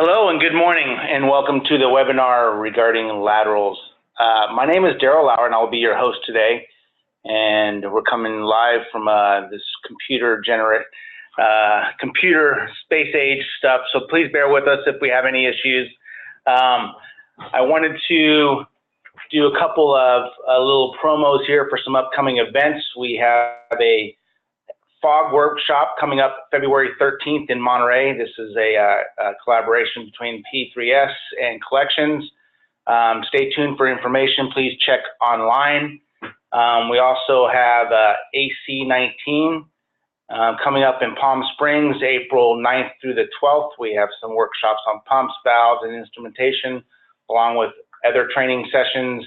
Hello and good morning and welcome to the webinar regarding laterals. My name is Daryl Lauer and I'll be your host today, and we're coming live from this computer space age stuff, so please bear with us if we have any issues. I wanted to do a couple of little promos here for some upcoming events. We have a fog workshop coming up February 13th in Monterey. This is a collaboration between P3S and Collections. Stay tuned for information. Please check online. We also have AC19 coming up in Palm Springs, April 9th through the 12th. We have some workshops on pumps, valves, and instrumentation, along with other training sessions.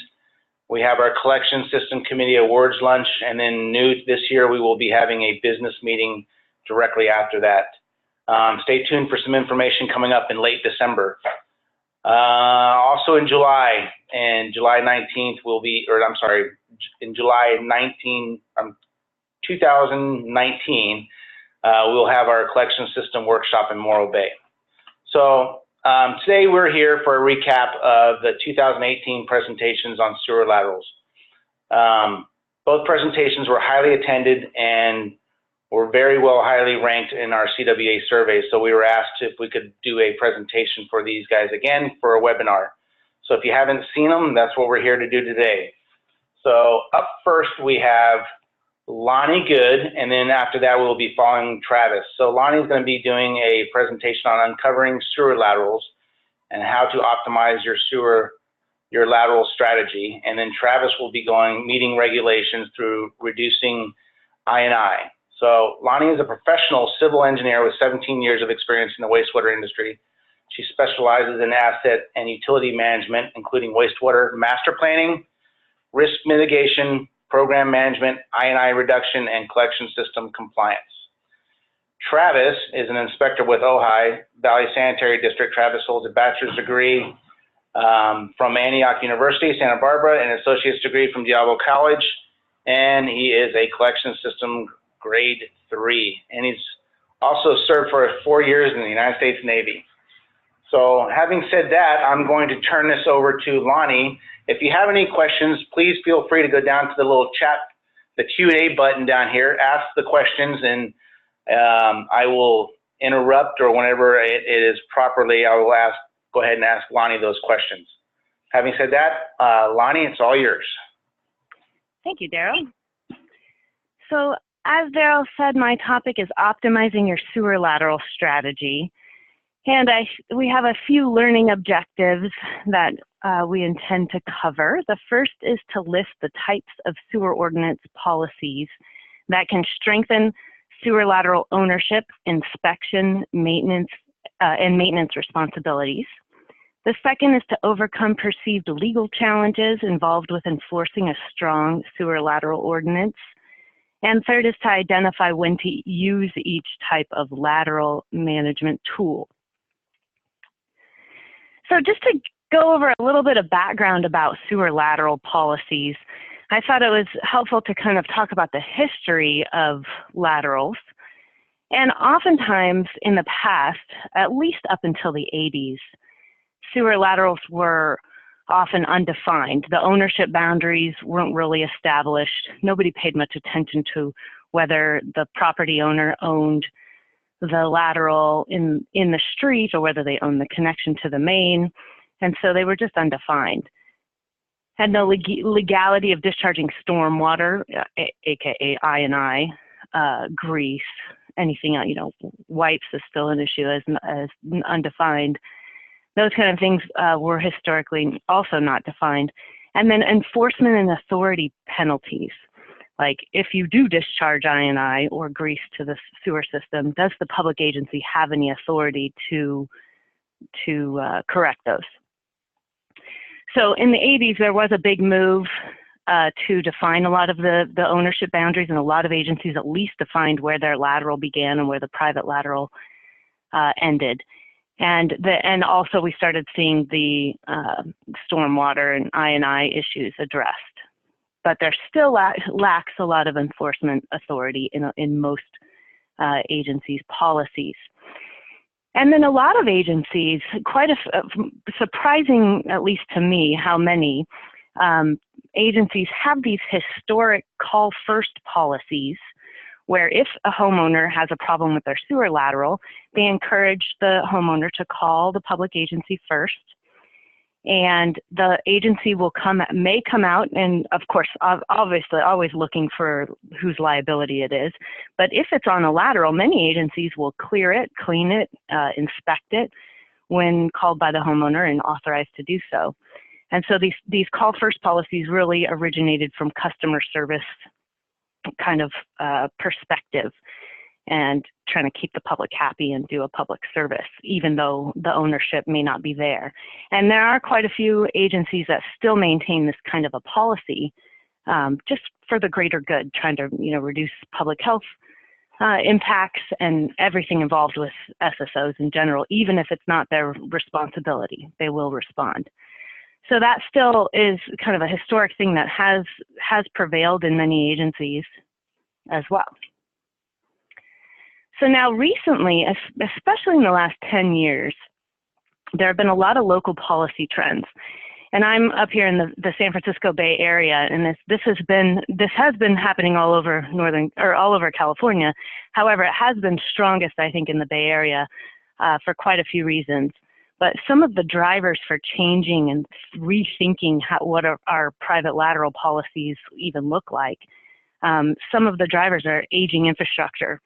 We have our Collection System Committee Awards Lunch, and then new this year, we will be having a business meeting directly after that. Stay tuned for some information coming up in late December. Also in July, and July 19th will be, or I'm sorry, in July 2019, we'll have our Collection System Workshop in Morro Bay. So today we're here for a recap of the 2018 presentations on sewer laterals. Both presentations were highly attended and were very well highly ranked in our CWA survey, so we were asked if we could do a presentation for these guys again for a webinar. So if you haven't seen them, that's what we're here to do today. So up first we have Lonnie Good, and then after that we'll be following Travis. So Lonnie's going to be doing a presentation on uncovering sewer laterals and how to optimize your lateral strategy. And then Travis will be meeting regulations through reducing I&I. So Lonnie is a professional civil engineer with 17 years of experience in the wastewater industry. She specializes in asset and utility management, including wastewater master planning, risk mitigation, program management, I&I reduction, and collection system compliance. Travis is an inspector with Ojai Valley Sanitary District. Travis holds a bachelor's degree from Antioch University, Santa Barbara, and an associate's degree from Diablo College, and he is a collection system grade 3, and he's also served for 4 years in the United States Navy. So having said that, I'm going to turn this over to Lonnie. If you have any questions, please feel free to go down to the little chat, the Q&A button down here, ask the questions, and I will interrupt, or whenever it is properly, I will go ahead and ask Lonnie those questions. Having said that, Lonnie, it's all yours. Thank you, Daryl. So as Daryl said, my topic is optimizing your sewer lateral strategy. And we have a few learning objectives that we intend to cover. The first is to list the types of sewer ordinance policies that can strengthen sewer lateral ownership, inspection, maintenance, and maintenance responsibilities. The second is to overcome perceived legal challenges involved with enforcing a strong sewer lateral ordinance. And third is to identify when to use each type of lateral management tool. So just to go over a little bit of background about sewer lateral policies, I thought it was helpful to kind of talk about the history of laterals. And oftentimes in the past, at least up until the 80s, sewer laterals were often undefined. The ownership boundaries weren't really established. Nobody paid much attention to whether the property owner owned the lateral in the street or whether they owned the connection to the main. And so they were just undefined. Had no legality of discharging stormwater, aka I&I, grease, anything, wipes is still an issue as undefined. Those kind of things were historically also not defined. And then enforcement and authority penalties. Like if you do discharge I&I or grease to the sewer system, does the public agency have any authority to correct those? So in the 80s, there was a big move to define a lot of the ownership boundaries, and a lot of agencies at least defined where their lateral began and where the private lateral ended. And also we started seeing the stormwater and I&I issues addressed. But there still lacks a lot of enforcement authority in most agencies' policies. And then a lot of agencies, surprising, at least to me, how many agencies have these historic call first policies where if a homeowner has a problem with their sewer lateral, they encourage the homeowner to call the public agency first. And the agency may come out, and of course, obviously always looking for whose liability it is. But if it's on a lateral, many agencies will clear it, clean it, inspect it when called by the homeowner and authorized to do so. And so these call first policies really originated from customer service kind of perspective and trying to keep the public happy and do a public service, even though the ownership may not be there. And there are quite a few agencies that still maintain this kind of a policy, just for the greater good, trying to reduce public health impacts and everything involved with SSOs in general. Even if it's not their responsibility, they will respond. So that still is kind of a historic thing that has prevailed in many agencies as well. So now recently, especially in the last 10 years, there have been a lot of local policy trends. And I'm up here in the San Francisco Bay Area, and this has been happening all over all over California. However, it has been strongest, I think, in the Bay Area for quite a few reasons. But some of the drivers for changing and rethinking what our private lateral policies even look like, some of the drivers are aging infrastructure.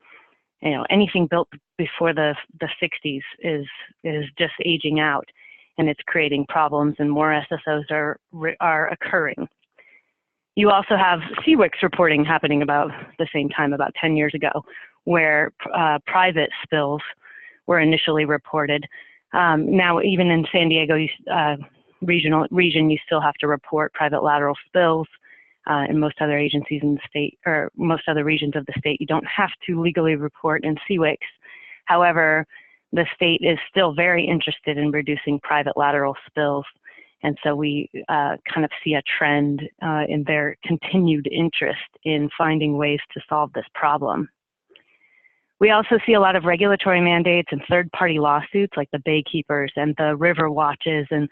Anything built before the 60s is just aging out, and it's creating problems, and more SSOs are occurring. You also have CWIC's reporting happening about the same time, about 10 years ago, where private spills were initially reported. Now, even in San Diego region, you still have to report private lateral spills. In most other agencies in the state, or most other regions of the state, you don't have to legally report in CWICs. However, the state is still very interested in reducing private lateral spills. And so we kind of see a trend in their continued interest in finding ways to solve this problem. We also see a lot of regulatory mandates and third-party lawsuits like the Baykeepers and the River Watches and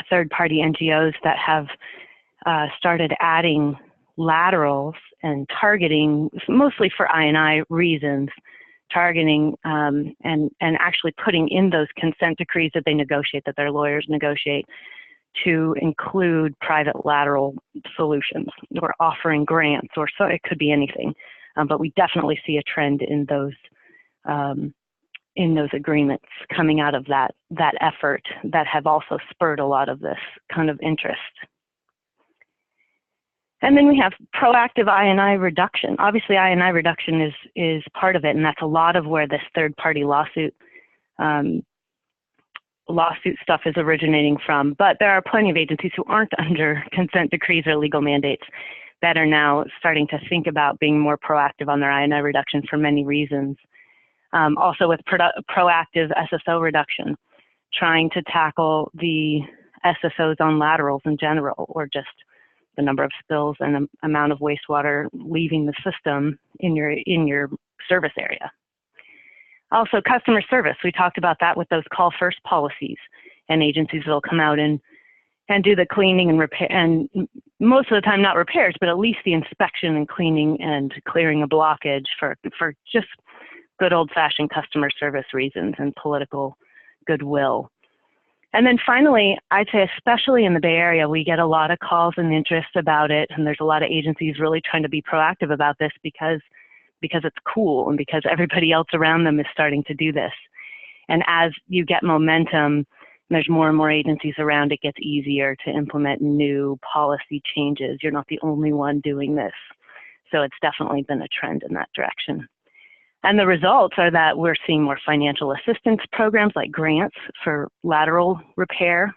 third-party NGOs that have started adding laterals and targeting, mostly for I&I reasons, targeting and actually putting in those consent decrees that they negotiate, that their lawyers negotiate, to include private lateral solutions or offering grants, or so it could be anything. But we definitely see a trend in those agreements coming out of that effort that have also spurred a lot of this kind of interest. And then we have proactive I&I reduction. Obviously, I&I reduction is part of it, and that's a lot of where this third-party lawsuit stuff is originating from. But there are plenty of agencies who aren't under consent decrees or legal mandates that are now starting to think about being more proactive on their I&I reduction for many reasons. Also with proactive SSO reduction, trying to tackle the SSOs on laterals in general, or just the number of spills and the amount of wastewater leaving the system in your service area. Also, customer service. We talked about that with those call first policies, and agencies will come out and do the cleaning and repair, and most of the time not repairs, but at least the inspection and cleaning and clearing a blockage for just good old-fashioned customer service reasons and political goodwill. And then finally, I'd say especially in the Bay Area, we get a lot of calls and interest about it, and there's a lot of agencies really trying to be proactive about this because it's cool and because everybody else around them is starting to do this. And as you get momentum, there's more and more agencies around, it gets easier to implement new policy changes. You're not the only one doing this. So it's definitely been a trend in that direction. And the results are that we're seeing more financial assistance programs like grants for lateral repair,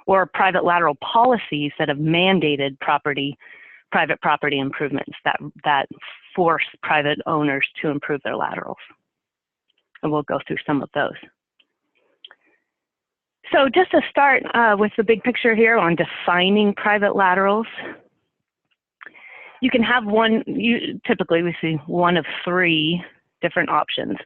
or private lateral policies that have mandated private property improvements that force private owners to improve their laterals. And we'll go through some of those. So just to start with the big picture here on defining private laterals, you can have typically we see one of three different options.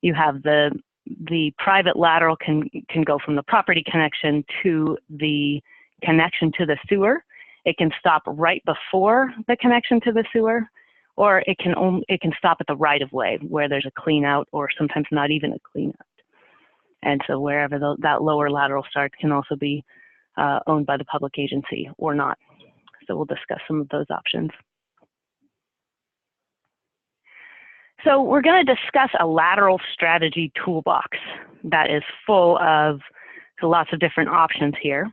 You have the private lateral can go from the property connection to the connection to the sewer. It can stop right before the connection to the sewer, or it can stop at the right of way where there's a clean out, or sometimes not even a clean out. And so wherever that lower lateral starts can also be owned by the public agency or not. So we'll discuss some of those options. So we're going to discuss a lateral strategy toolbox that is full of lots of different options here.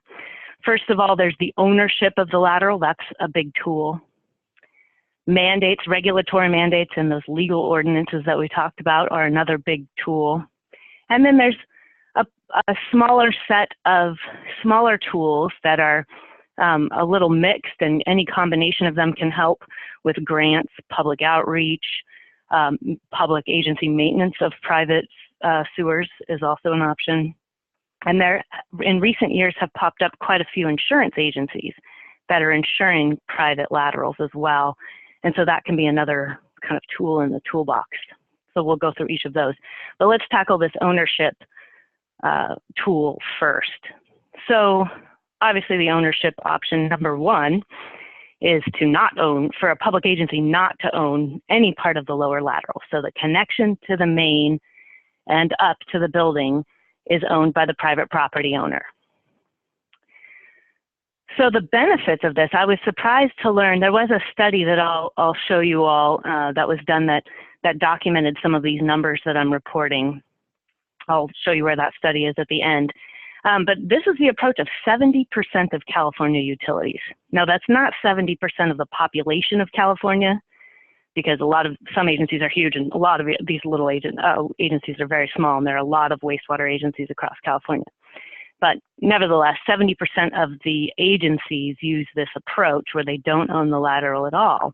First of all, there's the ownership of the lateral. That's a big tool. Mandates, regulatory mandates, and those legal ordinances that we talked about are another big tool. And then there's a smaller set of smaller tools that are a little mixed, and any combination of them can help with grants, public outreach, public agency maintenance of private sewers is also an option. And there, in recent years, have popped up quite a few insurance agencies that are insuring private laterals as well. And so that can be another kind of tool in the toolbox. So we'll go through each of those. But let's tackle this ownership tool first. So obviously the ownership option number one is to not own, for a public agency not to own any part of the lower lateral. So the connection to the main and up to the building is owned by the private property owner. So the benefits of this, I was surprised to learn, there was a study that I'll show you all that was done that documented some of these numbers that I'm reporting. I'll show you where that study is at the end. But this is the approach of 70% of California utilities. Now that's not 70% of the population of California, because some agencies are huge and a lot of these little agencies are very small, and there are a lot of wastewater agencies across California. But nevertheless, 70% of the agencies use this approach where they don't own the lateral at all.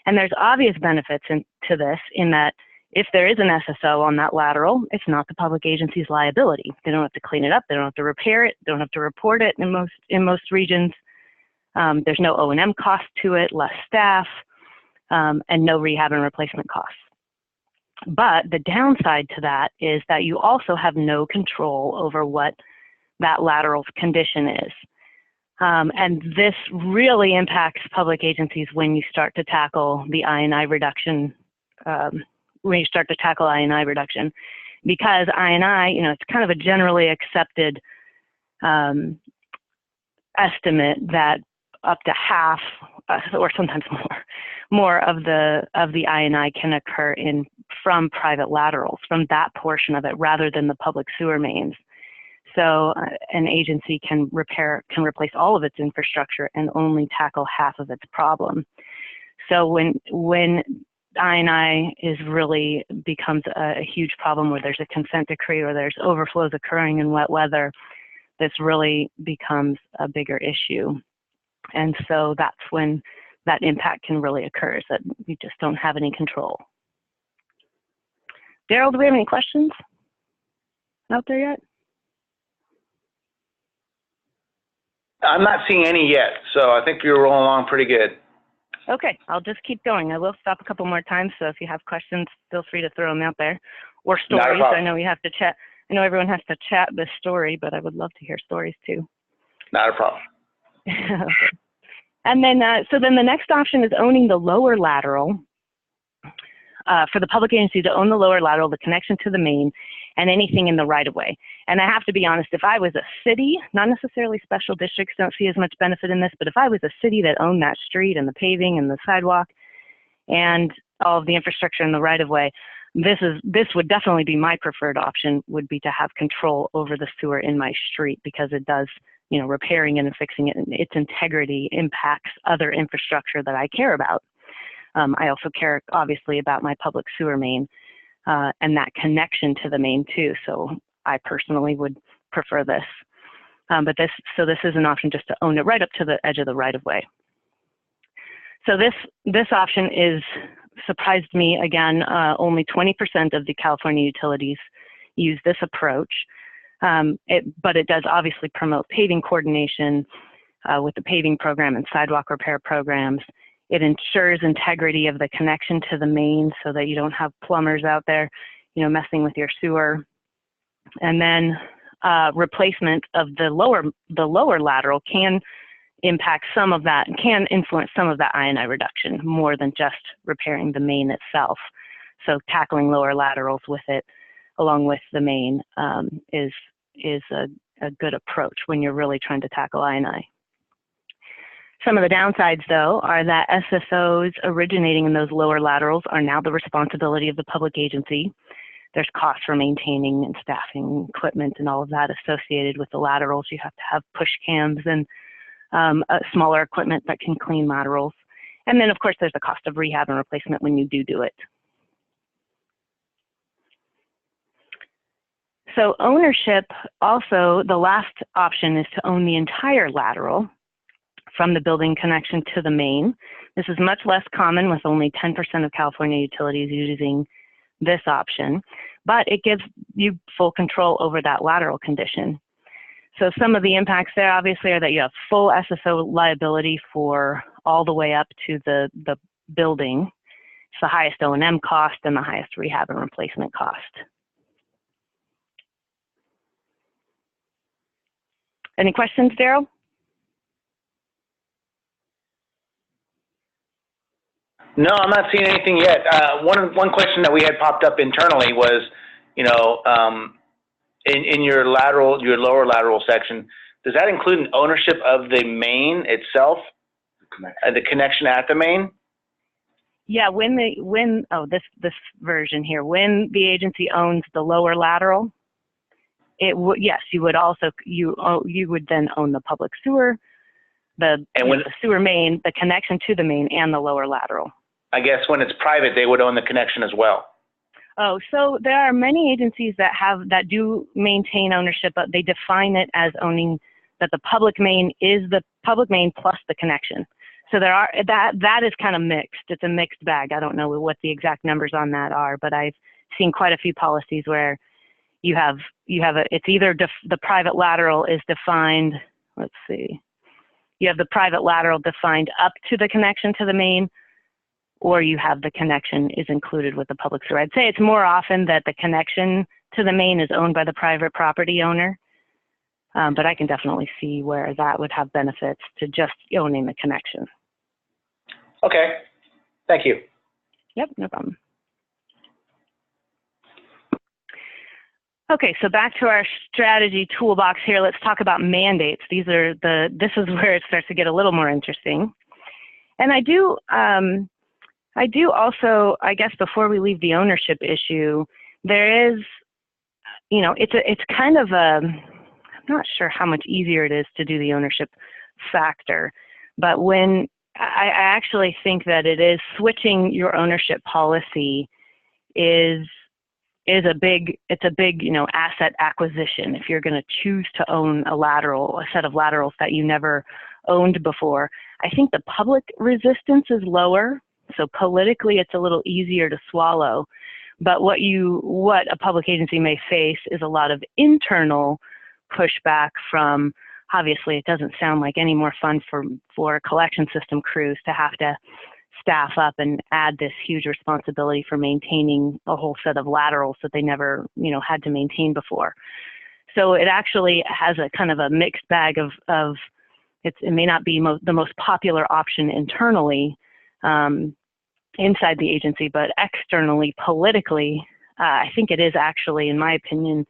And there's obvious benefits to this in that if there is an SSO on that lateral, it's not the public agency's liability. They don't have to clean it up, they don't have to repair it, they don't have to report it in most regions. There's no O&M cost to it, less staff, and no rehab and replacement costs. But the downside to that is that you also have no control over what that lateral's condition is. And this really impacts public agencies when you start to tackle the I&I reduction, because I&I, it's kind of a generally accepted estimate that up to half, or sometimes more of the I&I can occur from private laterals, from that portion of it, rather than the public sewer mains. So an agency can replace all of its infrastructure and only tackle half of its problem. So when I&I becomes a huge problem, where there's a consent decree or there's overflows occurring in wet weather, this really becomes a bigger issue. And so that's when that impact can really occur, is that you just don't have any control. Daryl, do we have any questions out there yet? I'm not seeing any yet, so I think you're rolling along pretty good. Okay, I'll just keep going. I will stop a couple more times, so if you have questions, feel free to throw them out there. Or stories. I know we have to chat. I know everyone has to chat this story, but I would love to hear stories too. Not a problem. Okay. And then, so then the next option is owning the lower lateral. For the public agency to own the lower lateral, the connection to the main, and anything in the right-of-way. And I have to be honest, if I was a city, not necessarily special districts don't see as much benefit in this, but if I was a city that owned that street and the paving and the sidewalk and all of the infrastructure in the right-of-way, this would definitely be my preferred option, would be to have control over the sewer in my street, because it does, repairing it and fixing it, and its integrity impacts other infrastructure that I care about. I also care, obviously, about my public sewer main and that connection to the main too. So I personally would prefer this. But this is an option just to own it right up to the edge of the right-of-way. So this option surprised me again. Only 20% of the California utilities use this approach, but it does obviously promote paving coordination with the paving program and sidewalk repair programs. It ensures integrity of the connection to the main so that you don't have plumbers out there, messing with your sewer. And then replacement of the lower lateral can impact some of that and can influence some of that INI reduction more than just repairing the main itself. So tackling lower laterals with it along with the main is a good approach when you're really trying to tackle INI. Some of the downsides, though, are that SSOs originating in those lower laterals are now the responsibility of the public agency. There's costs for maintaining and staffing equipment and all of that associated with the laterals. You have to have push cams and smaller equipment that can clean laterals. And then, of course, there's the cost of rehab and replacement when you do it. So ownership, also, the last option is to own the entire lateral from the building connection to the main. This is much less common, with only 10% of California utilities using this option, but it gives you full control over that lateral condition. So some of the impacts there obviously are that you have full SSO liability for all the way up to the building. It's the highest O&M cost and the highest rehab and replacement cost. Any questions, Daryl? No, I'm not seeing anything yet. One question that we had popped up internally was, in your lower lateral section, does that include an ownership of the main itself, the connection at the main? Yeah, this version here, when the agency owns the lower lateral, yes, you would also you would then own the public sewer, the sewer main, the connection to the main, and the lower lateral. I guess when it's private, they would own the connection as well. Oh, so there are many agencies that do maintain ownership, but they define it as owning that the public main is the public main plus the connection. So that is kind of mixed. It's a mixed bag. I don't know what the exact numbers on that are, but I've seen quite a few policies where it's either the private lateral is defined. Let's see. You have the private lateral defined up to the connection to the main, or you have the connection is included with the public sewer. I'd say it's more often that the connection to the main is owned by the private property owner, but I can definitely see where that would have benefits to just owning the connection. Okay, thank you. Yep, no problem. Okay, so back to our strategy toolbox here. Let's talk about mandates. This is where it starts to get a little more interesting. And I do also, I guess before we leave the ownership issue, there is, it's kind of I'm not sure how much easier it is to do the ownership factor, but when I actually think that it is switching your ownership policy is a big asset acquisition. If you're going to choose to own a set of laterals that you never owned before, I think the public resistance is lower. So politically, it's a little easier to swallow. But what a public agency may face is a lot of internal pushback from, obviously, it doesn't sound like any more fun for collection system crews to have to staff up and add this huge responsibility for maintaining a whole set of laterals that they never, had to maintain before. So it actually has a kind of a mixed bag of it may not be the most popular option internally inside the agency, but externally, politically, I think it is actually, in my opinion,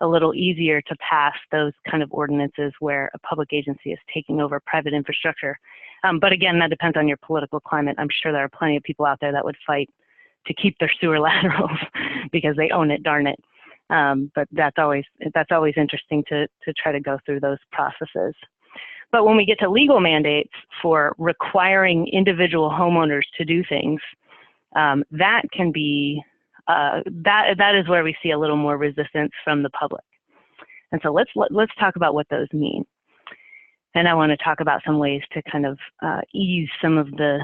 a little easier to pass those kind of ordinances where a public agency is taking over private infrastructure. But again, that depends on your political climate. I'm sure there are plenty of people out there that would fight to keep their sewer laterals because they own it, darn it. But that's always interesting to try to go through those processes. But when we get to legal mandates for requiring individual homeowners to do things, that can be that is where we see a little more resistance from the public. And so let's talk about what those mean. And I want to talk about some ways to kind of ease some of the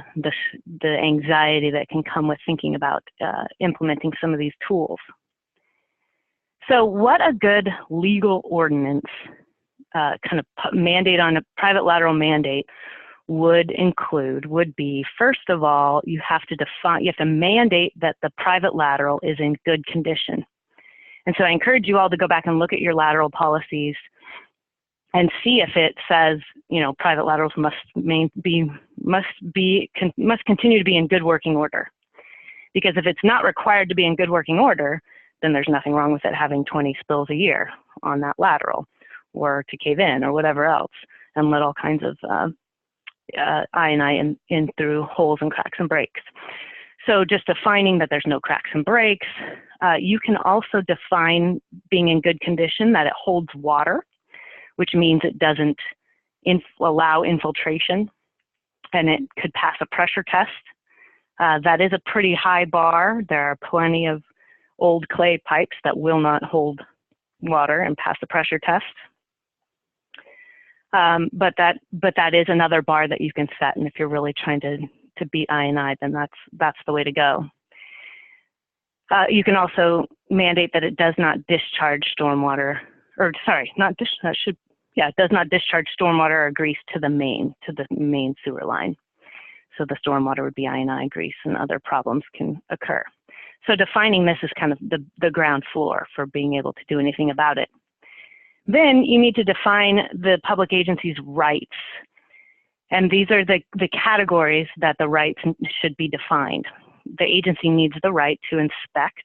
anxiety that can come with thinking about implementing some of these tools. So what a good legal ordinance kind of mandate on a private lateral mandate would be, first of all, you have to mandate that the private lateral is in good condition. And so I encourage you all to go back and look at your lateral policies and see if it says, you know, private laterals must continue to be in good working order. Because if it's not required to be in good working order, then there's nothing wrong with it having 20 spills a year on that lateral, or to cave in, or whatever else, and let all kinds of I&I in through holes and cracks and breaks. So just defining that there's no cracks and breaks. You can also define being in good condition that it holds water, which means it doesn't allow infiltration, and it could pass a pressure test. That is a pretty high bar. There are plenty of old clay pipes that will not hold water and pass the pressure test. But that is another bar that you can set, and if you're really trying to beat I&I, then that's the way to go. You can also mandate that it does not discharge stormwater, or sorry, it does not discharge stormwater or grease to the main sewer line. So the stormwater would be I&I, grease, and other problems can occur. So defining this is kind of the ground floor for being able to do anything about it. Then you need to define the public agency's rights. And these are the categories that the rights should be defined. The agency needs the right to inspect,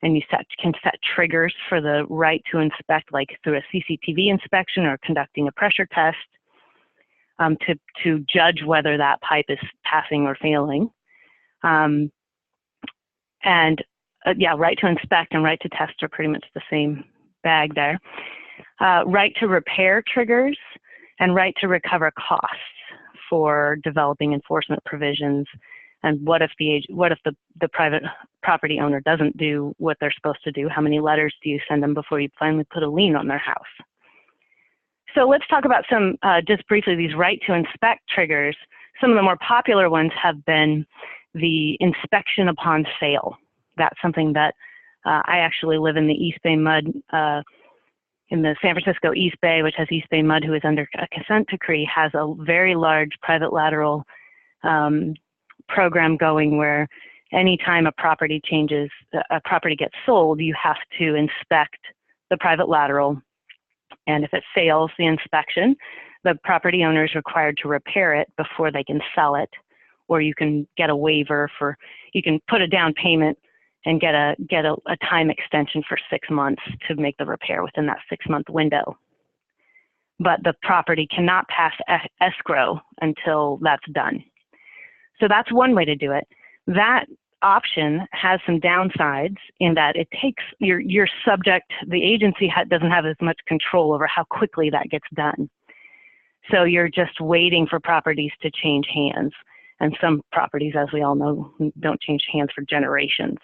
and you can set triggers for the right to inspect, like through a CCTV inspection or conducting a pressure test, to judge whether that pipe is passing or failing. Right to inspect and right to test are pretty much the same bag there. Right to repair triggers and right to recover costs for developing enforcement provisions. And what if the private property owner doesn't do what they're supposed to do? How many letters do you send them before you finally put a lien on their house? So let's talk about some, just briefly, these right to inspect triggers. Some of the more popular ones have been the inspection upon sale. That's something that I actually live in the East Bay Mud, in the San Francisco East Bay, which has East Bay Mud, who is under a consent decree, has a very large private lateral program going where anytime a property gets sold, you have to inspect the private lateral. And if it fails the inspection, the property owner is required to repair it before they can sell it, or you can get a waiver you can put a down payment and get a time extension for 6 months to make the repair within that 6-month window. But the property cannot pass escrow until that's done. So that's one way to do it. That option has some downsides in that it takes, you're subject, the agency doesn't have as much control over how quickly that gets done. So you're just waiting for properties to change hands. And some properties, as we all know, don't change hands for generations.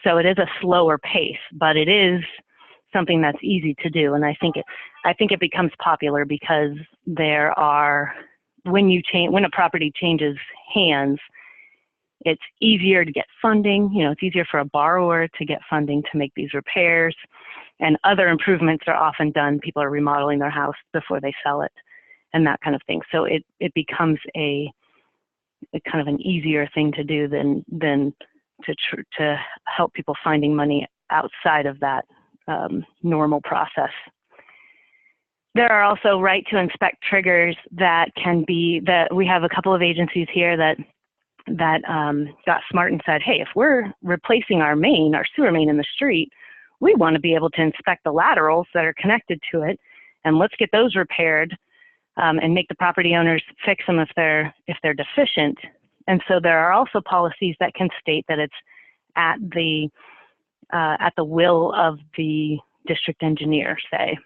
So it is a slower pace, but it is something that's easy to do. And I think it becomes popular because there are, when a property changes hands, it's easier to get funding. You know, it's easier for a borrower to get funding to make these repairs, and other improvements are often done. People are remodeling their house before they sell it and that kind of thing. So it becomes a kind of an easier thing to do than to help people finding money outside of that normal process. There are also right to inspect triggers that we have a couple of agencies here that got smart and said, hey, if we're replacing our sewer main in the street, we want to be able to inspect the laterals that are connected to it, and let's get those repaired and make the property owners fix them if they're deficient. And so there are also policies that can state that it's at the will of the district engineer, say,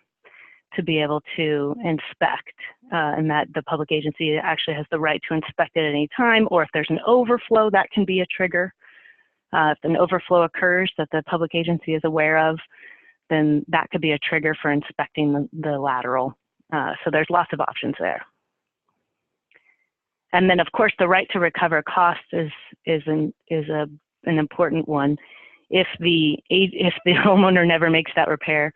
to be able to inspect, and that the public agency actually has the right to inspect it at any time, or if there's an overflow, that can be a trigger. If an overflow occurs that the public agency is aware of, then that could be a trigger for inspecting the lateral. So there's lots of options there. And then, of course, the right to recover costs is an important one. If the homeowner never makes that repair,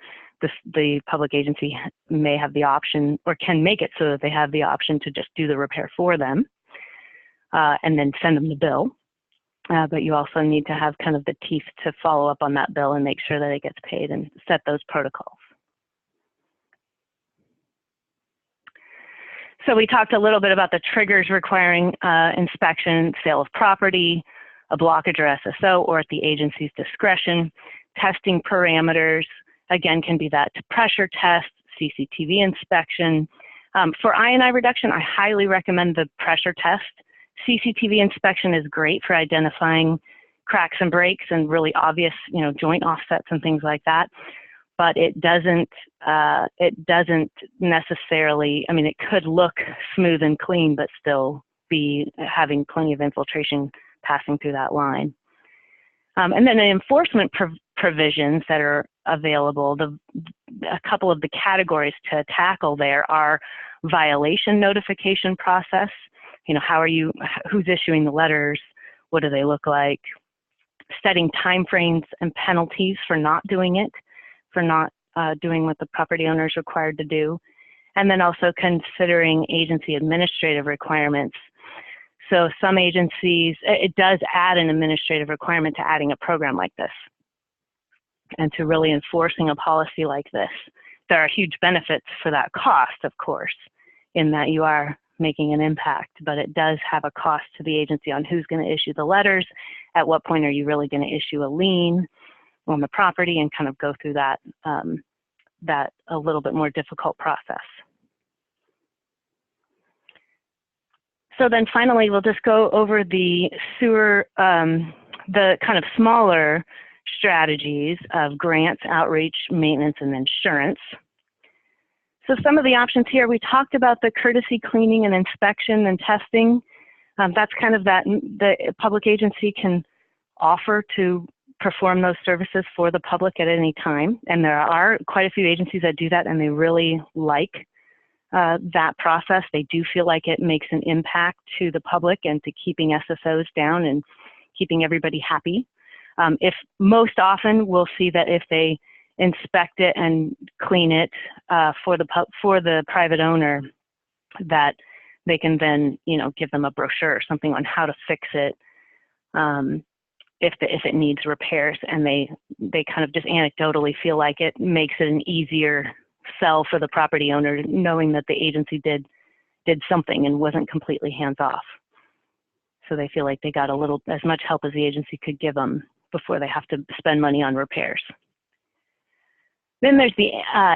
the public agency may have the option, or can make it so that they have the option to just do the repair for them and then send them the bill. but you also need to have kind of the teeth to follow up on that bill and make sure that it gets paid and set those protocols. So we talked a little bit about the triggers requiring inspection, sale of property, a blockage or SSO, or at the agency's discretion. Testing parameters, again, can be that pressure test, CCTV inspection. For I&I reduction, I highly recommend the pressure test. CCTV inspection is great for identifying cracks and breaks and really obvious, joint offsets and things like that. But it doesn't necessarily, it could look smooth and clean, but still be having plenty of infiltration passing through that line. And then the enforcement provisions that are available, a couple of the categories to tackle there are violation notification process. Who's issuing the letters? What do they look like? Setting timeframes and penalties for not doing it, for not doing what the property owner is required to do. And then also considering agency administrative requirements. So some agencies, it does add an administrative requirement to adding a program like this and to really enforcing a policy like this. There are huge benefits for that cost, of course, in that you are making an impact, but it does have a cost to the agency on who's going to issue the letters, at what point are you really going to issue a lien on the property, and kind of go through that, that a little bit more difficult process. So then finally, we'll just go over the sewer, the kind of smaller strategies of grants, outreach, maintenance, and insurance. So some of the options here, we talked about the courtesy cleaning and inspection and testing. That's kind of that the public agency can offer to perform those services for the public at any time. And there are quite a few agencies that do that, and they really like that process. They do feel like it makes an impact to the public and to keeping SSOs down and keeping everybody happy. If most often we'll see that if they inspect it and clean it for the private owner, that they can then give them a brochure or something on how to fix it if it needs repairs, and they kind of just anecdotally feel like it makes it an easier sell for the property owner, knowing that the agency did something and wasn't completely hands off. So they feel like they got as much help as the agency could give them before they have to spend money on repairs. Then there's the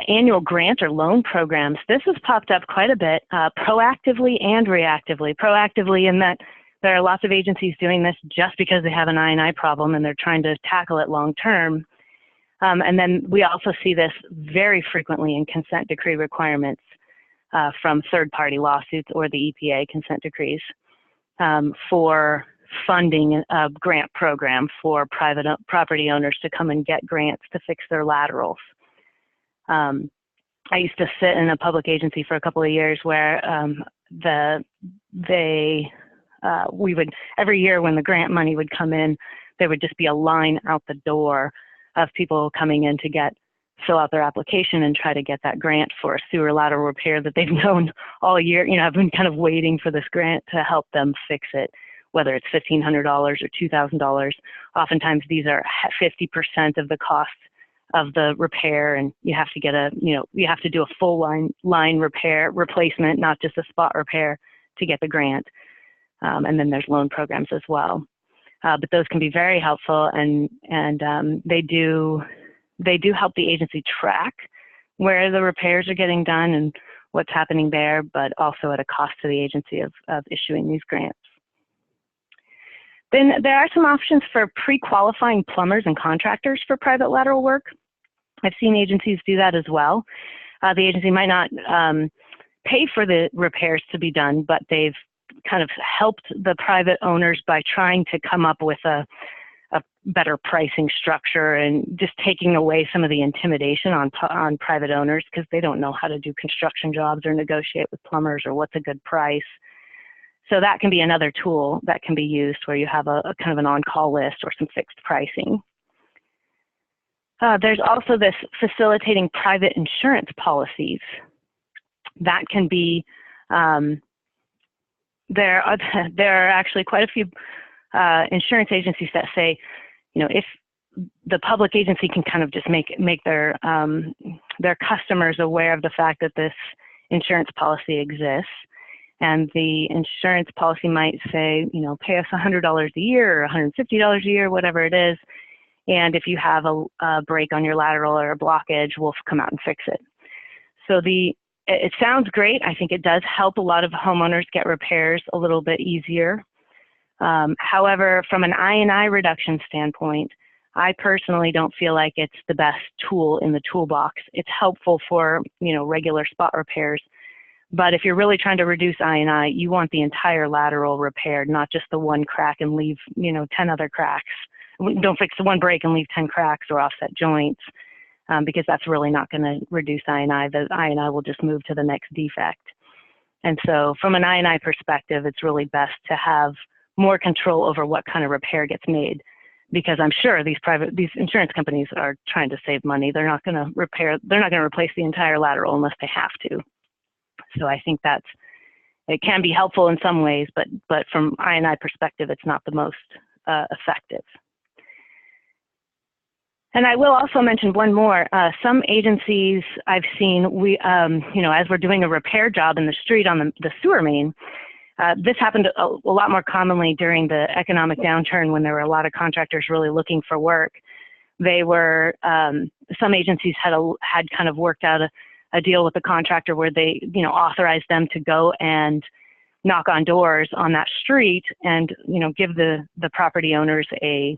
annual grant or loan programs. This has popped up quite a bit, proactively and reactively. Proactively in that there are lots of agencies doing this just because they have an I&I problem and they're trying to tackle it long term. And then we also see this very frequently in consent decree requirements from third-party lawsuits or the EPA consent decrees for funding a grant program for private property owners to come and get grants to fix their laterals. I used to sit in a public agency for a couple of years where we would, every year when the grant money would come in, there would just be a line out the door of people coming in to fill out their application and try to get that grant for a sewer lateral repair that they've known all year. I've been kind of waiting for this grant to help them fix it, whether it's $1,500 or $2,000. Oftentimes these are 50% of the cost of the repair, and you have to get you have to do a full line replacement, not just a spot repair, to get the grant. And then there's loan programs as well. But those can be very helpful, and they do help the agency track where the repairs are getting done and what's happening there, but also at a cost to the agency of issuing these grants. Then there are some options for pre-qualifying plumbers and contractors for private lateral work. I've seen agencies do that as well. The agency might not pay for the repairs to be done, but they've kind of helped the private owners by trying to come up with a better pricing structure and just taking away some of the intimidation on private owners, because they don't know how to do construction jobs or negotiate with plumbers or what's a good price. So that can be another tool that can be used where you have a kind of an on-call list or some fixed pricing. There's also this facilitating private insurance policies. That can be, there are actually quite a few insurance agencies that say, you know, if the public agency can kind of just make their customers aware of the fact that this insurance policy exists, and the insurance policy might say, you know, pay us $100 a year or $150 a year, whatever it is, and if you have a break on your lateral or a blockage, we'll come out and fix it. So it sounds great. I think it does help a lot of homeowners get repairs a little bit easier. However, from an I&I reduction standpoint, I personally don't feel like it's the best tool in the toolbox. It's helpful for, you know, regular spot repairs, but if you're really trying to reduce I&I, you want the entire lateral repaired, not just the one crack and leave, you know, 10 other cracks. Don't fix the one break and leave 10 cracks or offset joints, because that's really not going to reduce I&I. The I&I will just move to the next defect. And so from an I&I perspective, it's really best to have more control over what kind of repair gets made, because I'm sure these insurance companies are trying to save money. They're not going to replace the entire lateral unless they have to. So I think it can be helpful in some ways, but from I&I perspective, it's not the most effective. And I will also mention one more. Some agencies I've seen, you know, as we're doing a repair job in the street on the sewer main, this happened a lot more commonly during the economic downturn when there were a lot of contractors really looking for work. They were, some agencies had kind of worked out a deal with the contractor where they, you know, authorized them to go and knock on doors on that street and, you know, give the property owners a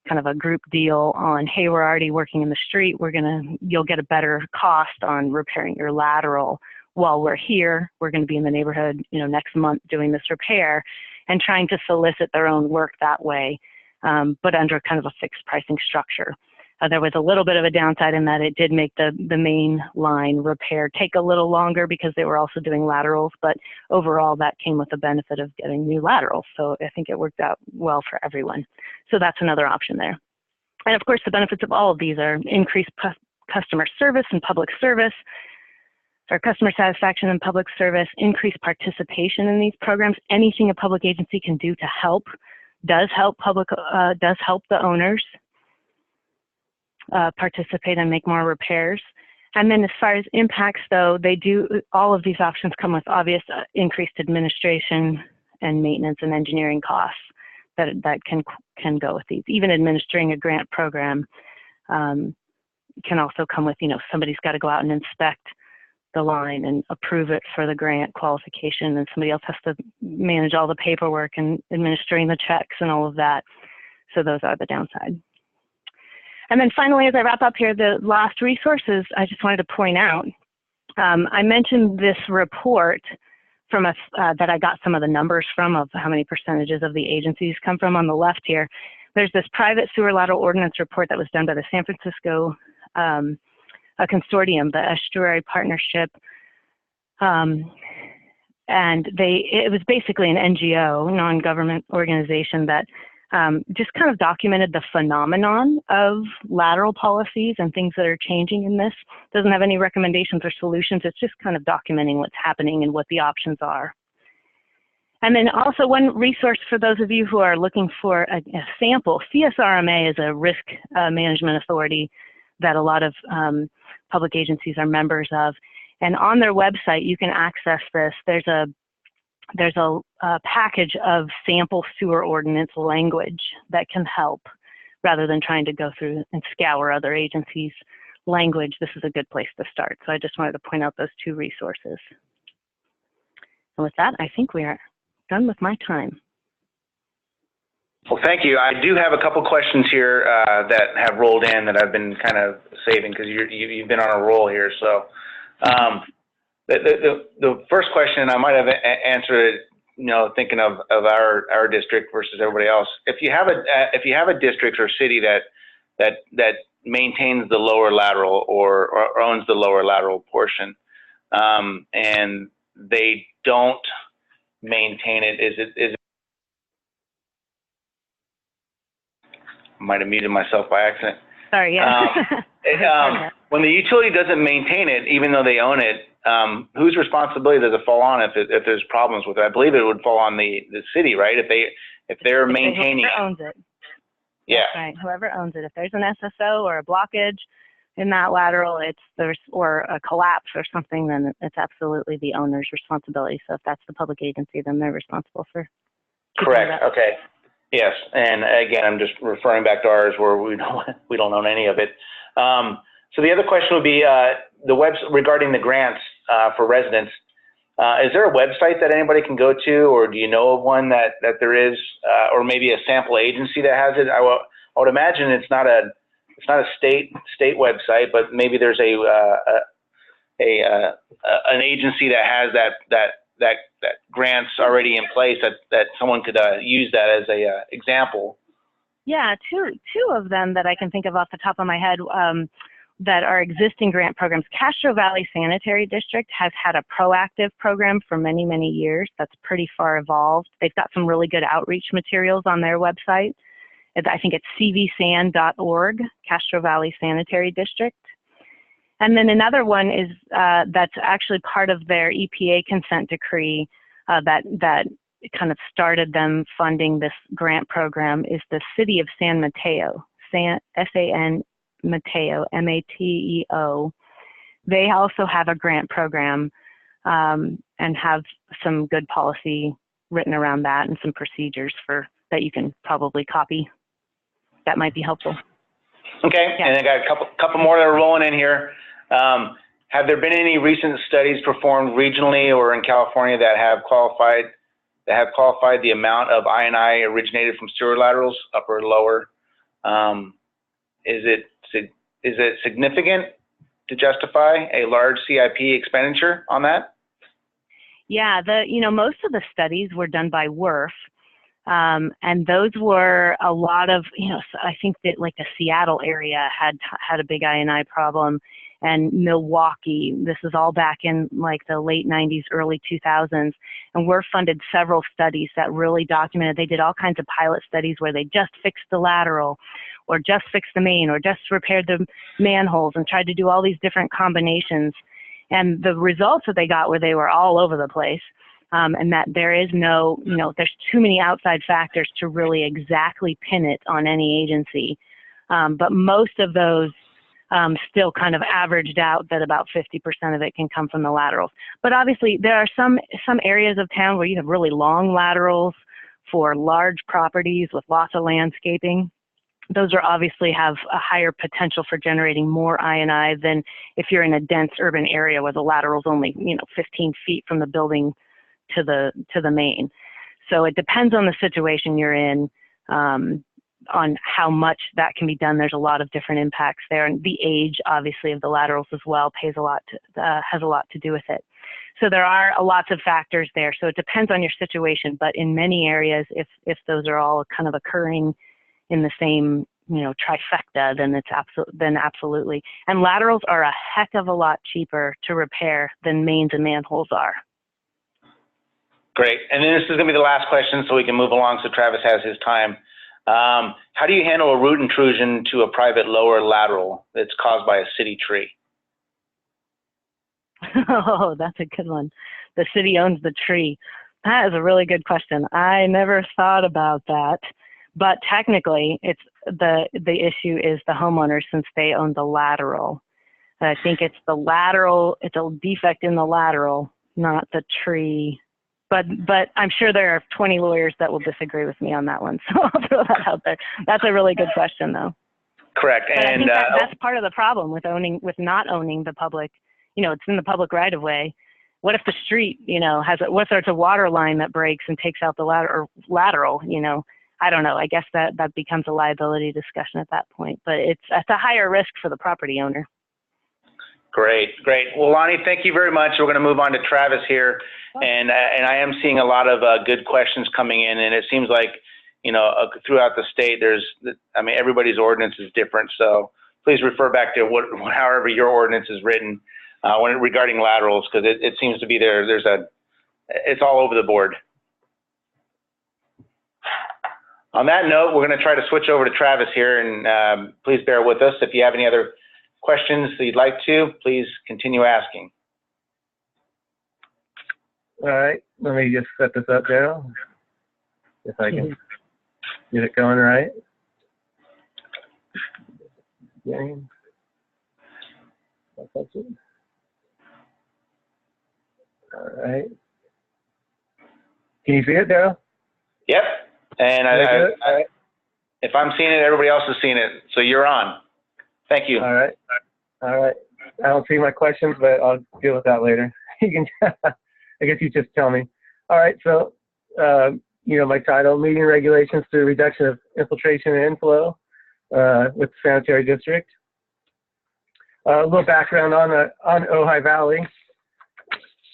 kind of a group deal on, hey, we're already working in the street. You'll get a better cost on repairing your lateral while we're here. We're going to be in the neighborhood, you know, next month doing this repair, and trying to solicit their own work that way, but under kind of a fixed pricing structure. There was a little bit of a downside in that it did make the main line repair take a little longer because they were also doing laterals, but overall that came with the benefit of getting new laterals. So I think it worked out well for everyone. So that's another option there. And of course, the benefits of all of these are increased customer service and public service, or customer satisfaction and public service, increased participation in these programs. Anything a public agency can do to help does help the owners participate and make more repairs. And then as far as impacts, though, all of these options come with obvious increased administration and maintenance and engineering costs that can go with these. Even administering a grant program can also come with, you know, somebody's got to go out and inspect the line and approve it for the grant qualification, and somebody else has to manage all the paperwork and administering the checks and all of that. So those are the downside. And then finally, as I wrap up here, the last resources I just wanted to point out. I mentioned this report from that I got some of the numbers from of how many percentages of the agencies come from on the left here. There's this private sewer lateral ordinance report that was done by the San Francisco a consortium, the Estuary Partnership, and it was basically an NGO, non-government organization that just kind of documented the phenomenon of lateral policies and things that are changing in this. Doesn't have any recommendations or solutions. It's just kind of documenting what's happening and what the options are. And then also one resource for those of you who are looking for a sample. CSRMA is a risk management authority that a lot of public agencies are members of. And on their website, you can access this. There's a package of sample sewer ordinance language that can help rather than trying to go through and scour other agencies' language. This is a good place to start. So I just wanted to point out those two resources. And with that, I think we are done with my time. Well, thank you. I do have a couple questions here that have rolled in that I've been kind of saving because you've been on a roll here. So the first question, I might have answered it, you know, thinking of our district versus everybody else. If you have a district or city that maintains the lower lateral or owns the lower lateral portion, and they don't maintain it, is it might have muted myself by accident. Sorry, yeah. When the utility doesn't maintain it, even though they own it, whose responsibility does it fall on if there's problems with it? I believe it would fall on the city, right? If they're maintaining whoever owns it. Yeah. That's right. Whoever owns it. If there's an SSO or a blockage in that lateral, or a collapse or something, then it's absolutely the owner's responsibility. So if that's the public agency, then they're responsible for. Correct. Okay. Yes. And again, I'm just referring back to ours where we don't own any of it. So the other question would be regarding the grants for residents. Is there a website that anybody can go to, or do you know of one that there is, or maybe a sample agency that has it? I would imagine it's not a state website, but maybe there's an agency that has that grants already in place that someone could use that as a example. Yeah, two of them that I can think of off the top of my head that are existing grant programs. Castro Valley Sanitary District has had a proactive program for many, many years that's pretty far evolved. They've got some really good outreach materials on their website. I think it's cvsan.org, Castro Valley Sanitary District. And then another one is that's actually part of their EPA consent decree that kind of started them funding this grant program is the City of San Mateo, S-A-N Mateo, M-A-T-E-O. They also have a grant program and have some good policy written around that and some procedures that you can probably copy. That might be helpful. Okay, yeah. And I got a couple more that are rolling in here. Have there been any recent studies performed regionally or in California that have qualified the amount of I&I originated from sewer laterals, upper or lower? Is it significant to justify a large CIP expenditure on that? Yeah, most of the studies were done by WRF, and those were a lot of, I think that like the Seattle area had a big I&I problem, and Milwaukee. This is all back in like the late 90s, early 2000s, and WRF funded several studies that really documented. They did all kinds of pilot studies where they just fixed the lateral, or just fixed the main, or just repaired the manholes, and tried to do all these different combinations. And the results that they got were they were all over the place, and that there is no, there's too many outside factors to really exactly pin it on any agency. But most of those still kind of averaged out that about 50% of it can come from the laterals. But obviously there are some areas of town where you have really long laterals for large properties with lots of landscaping. Those are obviously have a higher potential for generating more I&I than if you're in a dense urban area where the lateral's only 15 feet from the building to the main. So it depends on the situation you're in, on how much that can be done. There's a lot of different impacts there, and the age obviously of the laterals as well has a lot to do with it. So there are lots of factors there. So it depends on your situation, but in many areas, if those are all kind of occurring in the same, trifecta, then absolutely. And laterals are a heck of a lot cheaper to repair than mains and manholes are. Great. And then this is going to be the last question so we can move along so Travis has his time. How do you handle a root intrusion to a private lower lateral that's caused by a city tree? Oh, that's a good one. The city owns the tree. That is a really good question. I never thought about that. But technically, it's the issue is the homeowner, since they own the lateral. I think it's the lateral, it's a defect in the lateral, not the tree. But I'm sure there are 20 lawyers that will disagree with me on that one, so I'll throw that out there. That's a really good question, though. Correct. But I think that's part of the problem with not owning the public. It's in the public right of way. What if the street, what if there's a water line that breaks and takes out the lateral? I don't know. I guess that becomes a liability discussion at that point. But it's a higher risk for the property owner. Great. Well, Lonnie, thank you very much. We're going to move on to Travis here, and I am seeing a lot of good questions coming in, and it seems like throughout the state, everybody's ordinance is different. So please refer back to however your ordinance is written regarding laterals, because it seems to be it's all over the board. On that note, we're going to try to switch over to Travis here, and please bear with us. If you have any other questions that you'd like to, please continue asking. All right, let me just set this up now, if I can get it going right. Okay. That's it. All right. Can you see it, Daryl? Yep. And Right. if I'm seeing it, everybody else is seeing it. So you're on. Thank you. All right. All right. I don't see my questions, but I'll deal with that later. You can, I guess you just tell me. All right. So, you know, my title, Meeting Regulations through Reduction of Infiltration and Inflow with the Sanitary District. A little background on Ojai Valley.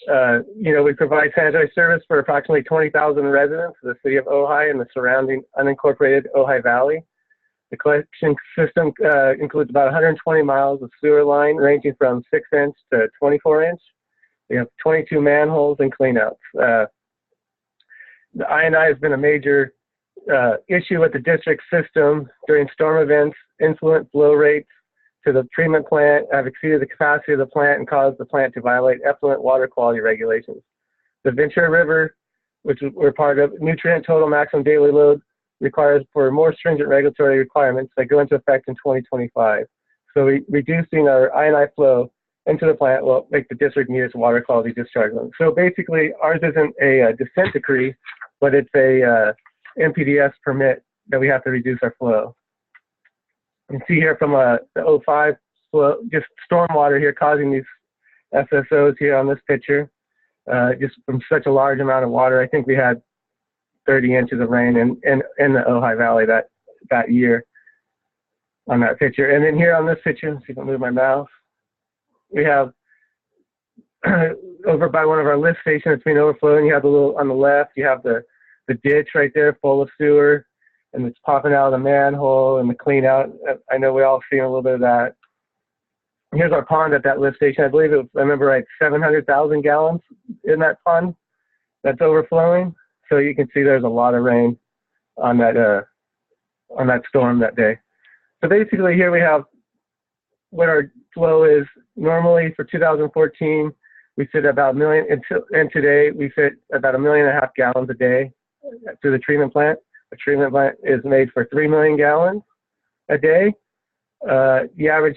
You know, we provide sanitary service for approximately 20,000 residents of the city of Ojai and the surrounding unincorporated Ojai Valley. The collection system includes about 120 miles of sewer line ranging from 6-inch to 24-inch. We have 22 manholes and cleanouts. The I&I has been a major issue with the district system during storm events. Influent flow rates to the treatment plant have exceeded the capacity of the plant and caused the plant to violate effluent water quality regulations. The Ventura River, which we're part of, nutrient total maximum daily load requires for more stringent regulatory requirements that go into effect in 2025. So reducing our I&I flow into the plant will make the district meet its water quality discharge limit. So basically, ours isn't a dissent decree, but it's a MPDS permit that we have to reduce our flow. You can see here from the 05 flow, just stormwater here causing these SSOs here on this picture, just from such a large amount of water. I think we had 30 inches of rain in the Ojai Valley that year on that picture. And then here on this picture, let's see if I can move my mouse, we have over by one of our lift stations, it's been overflowing. You have the little, on the left, you have the ditch right there full of sewer, and it's popping out of the manhole and the clean out. I know we all seen a little bit of that. Here's our pond at that lift station. I believe I remember right, 700,000 gallons in that pond that's overflowing. So you can see there's a lot of rain on that storm that day. So basically here we have what our flow is normally for 2014. We fit about 1 million, and today we fit about 1.5 million gallons a day through the treatment plant. The treatment plant is made for 3 million gallons a day. We average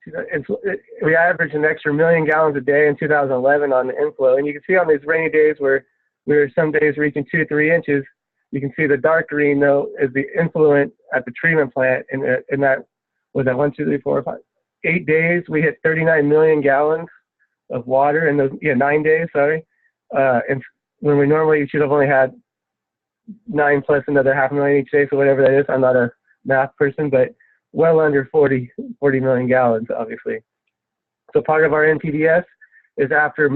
an extra 1 million gallons a day in 2011 on the inflow. And you can see on these rainy days where we were some days reaching 2-3 inches, you can see the dark green though is the influent at the treatment plant. And that was that 1, 2, 3, 4, 5, 8 days. We hit 39 million gallons of water in those 9 days. Sorry, and when we normally should have only had 9 plus another 500,000 each day, so whatever that is. I'm not a math person, but well under 40 million gallons, obviously. So part of our NPDS is after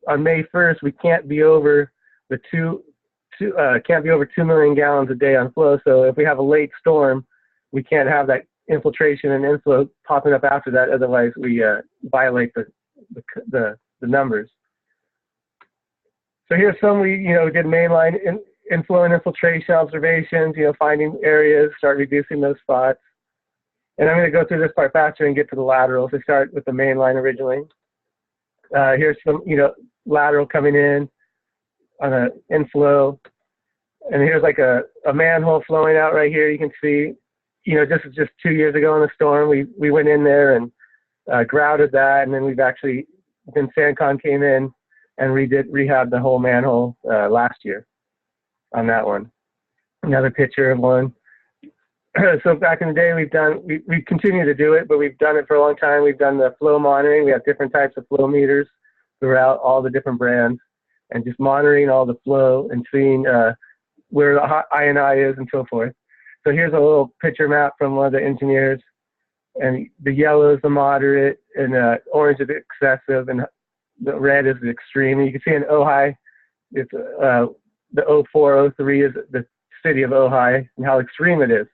on May 1st, we can't be over the 2 million gallons a day on flow. So if we have a late storm, we can't have that infiltration and inflow popping up after that. Otherwise, we violate the numbers. So here's some we did mainline inflow and infiltration observations. Finding areas, start reducing those spots. And I'm going to go through this part faster and get to the laterals. We start with the main line originally. Here's some, lateral coming in on an inflow. And here's like a manhole flowing out right here. You can see, this is just 2 years ago in the storm. We went in there and grouted that. And then then SanCon came in and rehabbed the whole manhole last year on that one. Another picture of one. So back in the day, we continue to do it, but we've done it for a long time. We've done the flow monitoring. We have different types of flow meters throughout all the different brands, and just monitoring all the flow and seeing where the I&I is and so forth. So here's a little picture map from one of the engineers, and the yellow is the moderate, and orange is excessive, and the red is the extreme. And you can see in Ojai, it's the 04, 03 is the city of Ojai and how extreme it is.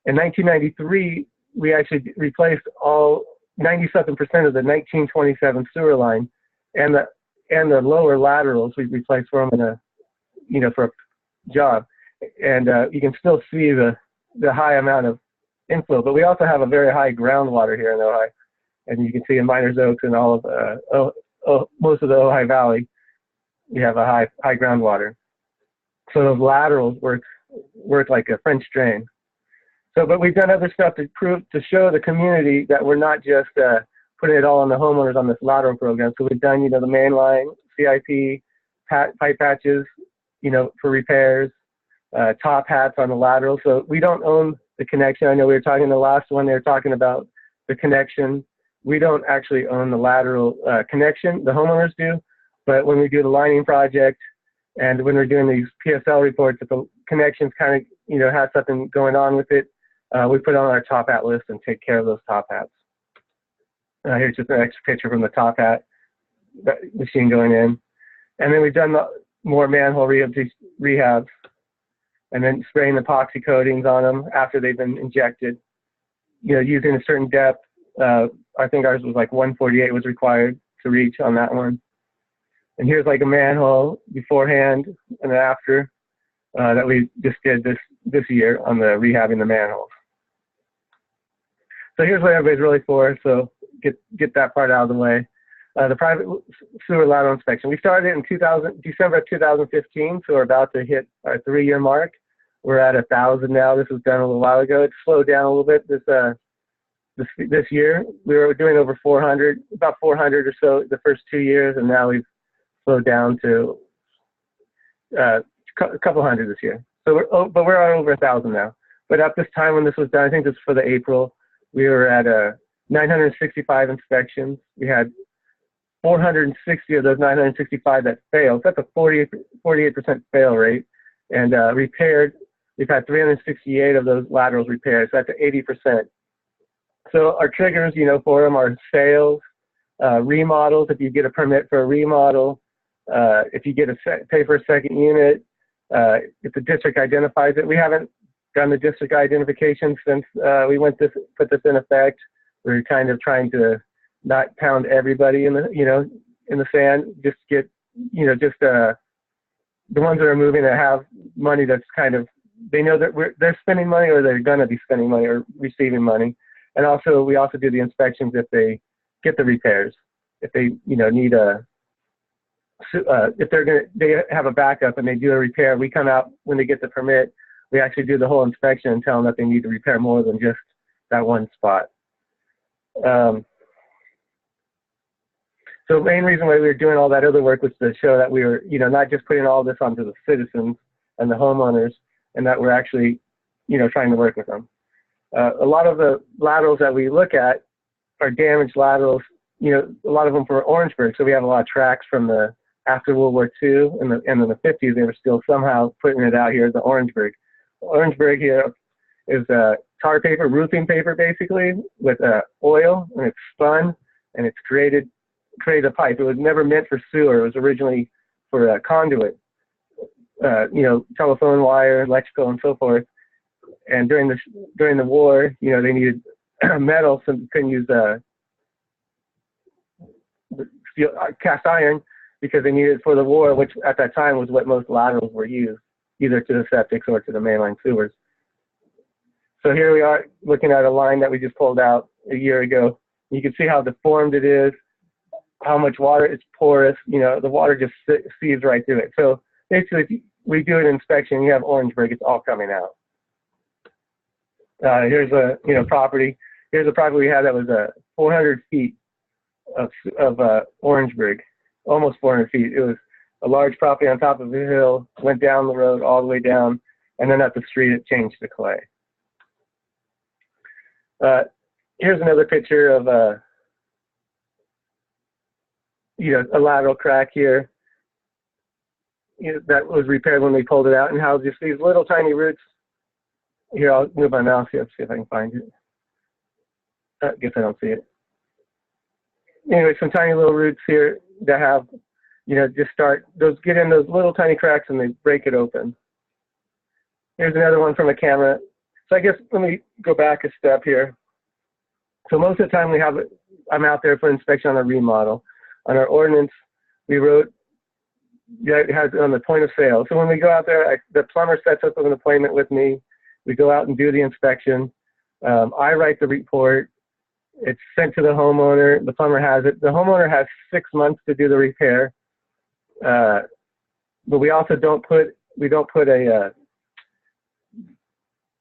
In 1993, we actually replaced all 97% of the 1927 sewer line, and the lower laterals we replaced for them for a job, and you can still see the high amount of inflow. But we also have a very high groundwater here in Ojai, and you can see in Miners Oaks and all of most of the Ojai Valley, we have a high groundwater. So those laterals work like a French drain. So, but we've done other stuff to show the community that we're not just putting it all on the homeowners on this lateral program. So we've done, the main line, CIP, pipe patches, for repairs, top hats on the lateral. So we don't own the connection. I know we were talking in the last one, they were talking about the connection. We don't actually own the lateral connection, the homeowners do. But when we do the lining project and when we're doing these PSL reports, if the connections kind of, has something going on with it, we put it on our top hat list and take care of those top hats. Here's just an extra picture from the top hat machine going in. And then we've done more manhole rehabs and then spraying epoxy coatings on them after they've been injected, using a certain depth. I think ours was like 148 was required to reach on that one. And here's like a manhole beforehand and after that we just did this year on the rehabbing the manholes. So here's what everybody's really for. So get that part out of the way. The private sewer lateral inspection. We started in December of 2015, so we're about to hit our 3-year mark. We're at 1,000 now. This was done a little while ago. It slowed down a little bit this year. We were doing over 400, about 400 or so the first 2 years, and now we've slowed down to a couple hundred this year. So we're on over 1,000 now. But at this time when this was done, I think this was for the April, we were at 965 inspections. We had 460 of those 965 that failed. That's a 48% fail rate. And repaired, we've had 368 of those laterals repaired. So that's 80%. So our triggers, for them are sales, remodels. If you get a permit for a remodel, if you get pay for a second unit, if the district identifies it. We haven't done the district identification since we put this in effect. We're kind of trying to not pound everybody in the sand. Just get, the ones that are moving that have money that's kind of, they know that they're spending money or they're going to be spending money or receiving money. And also, we also do the inspections if they get the repairs. If they, need if they have a backup and they do a repair, we come out when they get the permit. We actually do the whole inspection and tell them that they need to repair more than just that one spot. So the main reason why we were doing all that other work was to show that we were, not just putting all this onto the citizens and the homeowners, and that we're actually, trying to work with them. A lot of the laterals that we look at are damaged laterals, a lot of them for Orangeburg. So we have a lot of tracks from after World War II and in the 50s, they were still somehow putting it out here as the Orangeburg. Orangeburg here is tar paper, roofing paper basically, with oil, and it's spun, and it's created a pipe. It was never meant for sewer. It was originally for a conduit, telephone wire, electrical, and so forth. And during the war, they needed metal, so they couldn't use steel, cast iron, because they needed it for the war, which at that time was what most laterals were used, either to the septics or to the mainline sewers. So here we are looking at a line that we just pulled out a year ago. You can see how deformed it is, how much water, it's porous, the water just seeps right through it. So basically, if we do an inspection, you have Orangeburg, it's all coming out. Here's a property. Here's a property we had that was 400 feet of Orangeburg, almost 400 feet. It was a large property on top of a hill, went down the road all the way down, and then at the street it changed to clay. Here's another picture of a lateral crack here that was repaired when we pulled it out, and how just these little tiny roots. Here, I'll move my mouse here, see if I can find it. I guess I don't see it. Anyway, some tiny little roots here that have, get in those little tiny cracks and they break it open. Here's another one from a camera. So I guess let me go back a step here. So most of the time I'm out there for inspection on a remodel. On our ordinance, we wrote, it has on the point of sale. So when we go out there, the plumber sets up an appointment with me. We go out and do the inspection. I write the report. It's sent to the homeowner. The plumber has it. The homeowner has 6 months to do the repair. But we also don't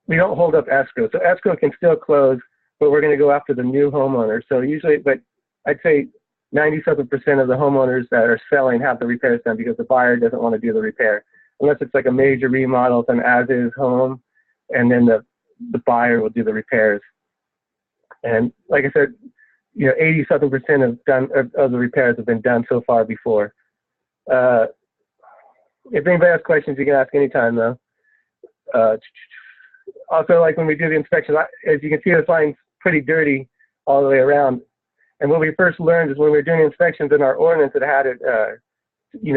hold up escrow. So escrow can still close, but we're going to go after the new homeowner. So usually, but I'd say 97% of the homeowners that are selling have the repairs done because the buyer doesn't want to do the repair. Unless it's like a major remodel, it's an as-is home, and then the buyer will do the repairs. And like I said, 80-something% of the repairs have been done so far before. If anybody has questions, you can ask anytime though. Also, like when we do the inspection, as you can see, this line's pretty dirty all the way around. And what we first learned is when we were doing inspections in our ordinance, it had it,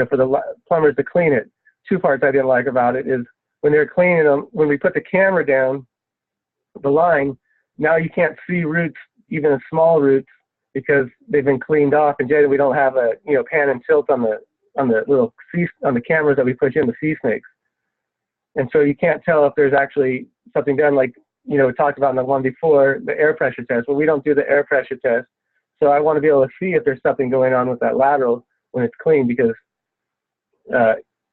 for the plumbers to clean it. Two parts I didn't like about it is when they're cleaning them, when we put the camera down the line, now you can't see roots, even small roots, because they've been cleaned off. And generally we don't have a pan and tilt on the on the cameras that we push in the sea snakes. And so you can't tell if there's actually something done, like we talked about in the one before, the air pressure test. Well, we don't do the air pressure test. So I want to be able to see if there's something going on with that lateral when it's clean, because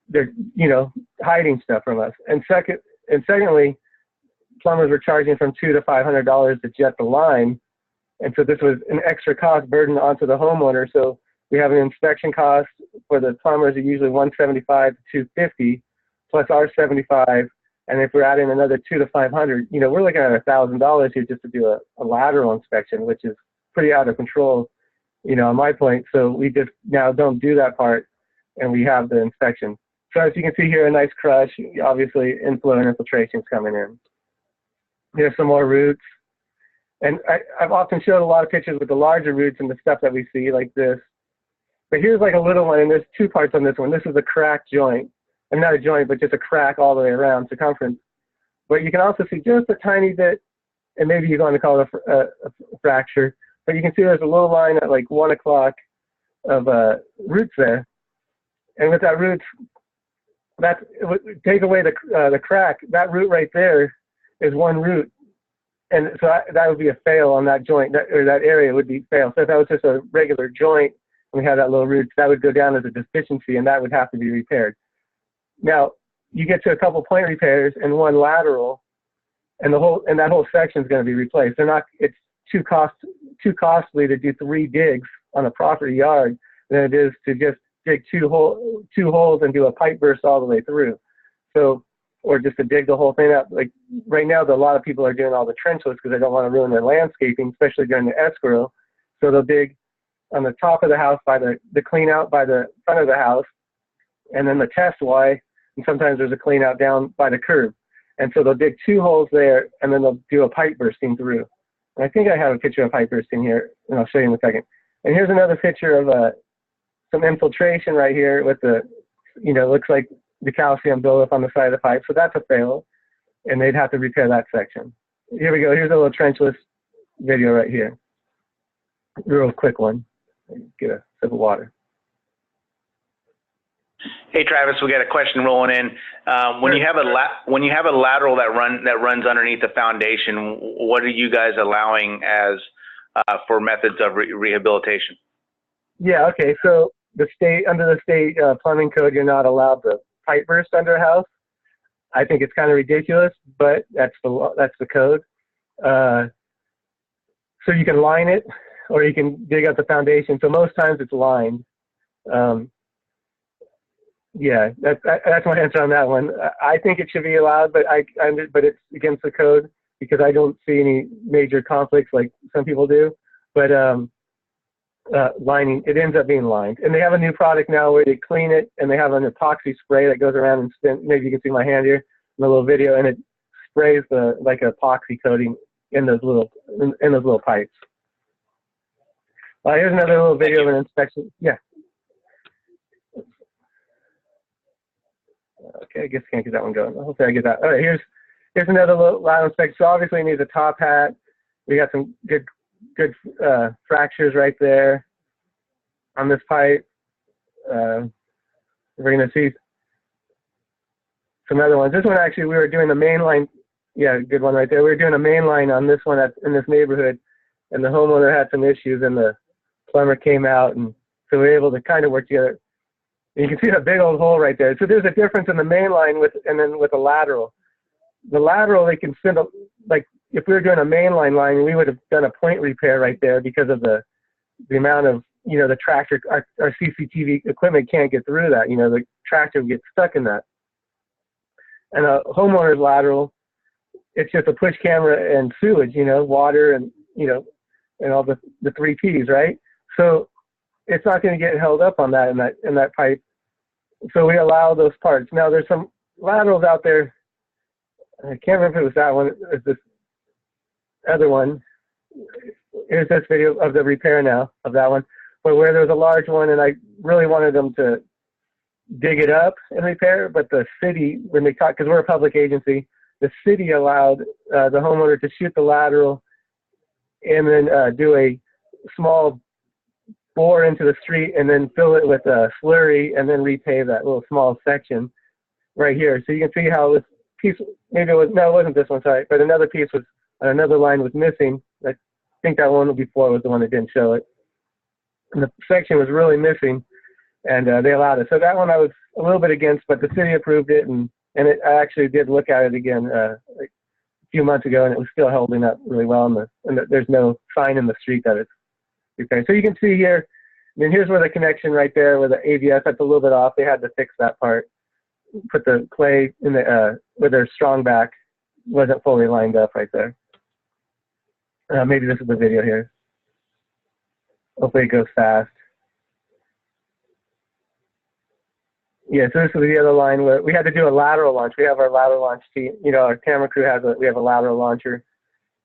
they're hiding stuff from us. And secondly, plumbers were charging from $200 to $500 to jet the line, and so this was an extra cost burden onto the homeowner. So we have an inspection cost for the plumbers are usually $175 to $250 plus our $75, and if we're adding another $200 to $500, we're looking at $1,000 here just to do a lateral inspection, which is pretty out of control, on my point. So we just now don't do that part, and we have the inspection. So as you can see here, a nice crush, obviously inflow and infiltration's coming in. Here's some more roots. And I've often showed a lot of pictures with the larger roots and the stuff that we see like this. But here's like a little one, and there's two parts on this one. This is a cracked joint. And not a joint, but just a crack all the way around circumference. But you can also see just a tiny bit, and maybe you're going to call it a fracture, but you can see there's a little line at like 1 o'clock of roots there. And with that roots, take away the crack, that root right there is one root. And so that would be a fail on that joint, or that area would be fail. So if that was just a regular joint and we had that little root, that would go down as a deficiency, and that would have to be repaired. Now, you get to a couple point repairs and one lateral, and that whole section is going to be replaced. It's too costly to do 3 digs on a property yard than it is to just dig two holes and do a pipe burst all the way through. So, or just to dig the whole thing up. Like right now, a lot of people are doing all the trenchless because they don't want to ruin their landscaping, especially during the escrow. So they'll dig on the top of the house by the clean out by the front of the house, and then the test Y. And sometimes there's a clean out down by the curb. And so they'll dig 2 holes there, and then they'll do a pipe bursting through. And I think I have a picture of pipe bursting here, and I'll show you in a second. And here's another picture of some infiltration right here with the, looks like the calcium buildup on the side of the pipe. So that's a fail, and they'd have to repair that section. Here we go. Here's a little trenchless video right here. Real quick one. Get a sip of water. Hey Travis, we got a question rolling in. When you have a lateral that runs underneath the foundation, what are you guys allowing as for methods of rehabilitation? Yeah. Okay. So under the state plumbing code, you're not allowed to pipe burst under a house. I think it's kind of ridiculous, but that's the code. So you can line it, or you can dig up the foundation. So most times it's lined. Yeah, that's my answer on that one. I think it should be allowed, but but it's against the code because I don't see any major conflicts like some people do. But lining, it ends up being lined. And they have a new product now where they clean it, and they have an epoxy spray that goes around and spin. Maybe you can see my hand here in the little video, and it sprays like an epoxy coating in those little pipes. Here's another little video of an inspection. Yeah. Okay, I guess I can't get that one going. Hopefully I get that. All right, here's another little lateral inspection. So obviously it needs a top hat. We got some good fractures right there on this pipe. We're going to see some other ones. This one actually, we were doing the main line. Yeah, good one right there. We were doing a main line on this one in this neighborhood. and the homeowner had some issues, and the plumber came out, and so we were able to kind of work together. And you can see the big old hole right there. So there's a difference in the main line and then with the lateral. The lateral, they can send like if we were doing a mainline line, we would have done a point repair right there because of the amount of, the tractor, our CCTV equipment can't get through that. The tractor gets stuck in that. And a homeowner's lateral, it's just a push camera and sewage, water and, and all the 3 Ps, right? So it's not going to get held up on that in that pipe. So we allow those parts. Now there's some laterals out there. I can't remember if it was that one. It's this other one. Here's this video of the repair now of that one, but where there's a large one, and I really wanted them to dig it up and repair, but the city, when they talk, because we're a public agency, the city allowed the homeowner to shoot the lateral and then do a small bore into the street and then fill it with a slurry and then repave that little small section right here. So you can see how this piece, maybe it was, no, it wasn't this one, sorry, but another piece was, another line was missing. I think that one before was the one that didn't show it. And the section was really missing, and they allowed it. So that one I was a little bit against, but the city approved it, and I actually did look at it again like a few months ago, and it was still holding up really well, and there's no sign in the street that it's repaired. So you can see here, I mean, here's where the connection right there where the AVS, that's a little bit off. They had to fix that part. Put the clay in the where their strong back wasn't fully lined up right there. Maybe this is the video here. Hopefully it goes fast. Yeah, so this is the other line where we had to do a lateral launch. We have our lateral launch team. Our camera crew we have a lateral launcher,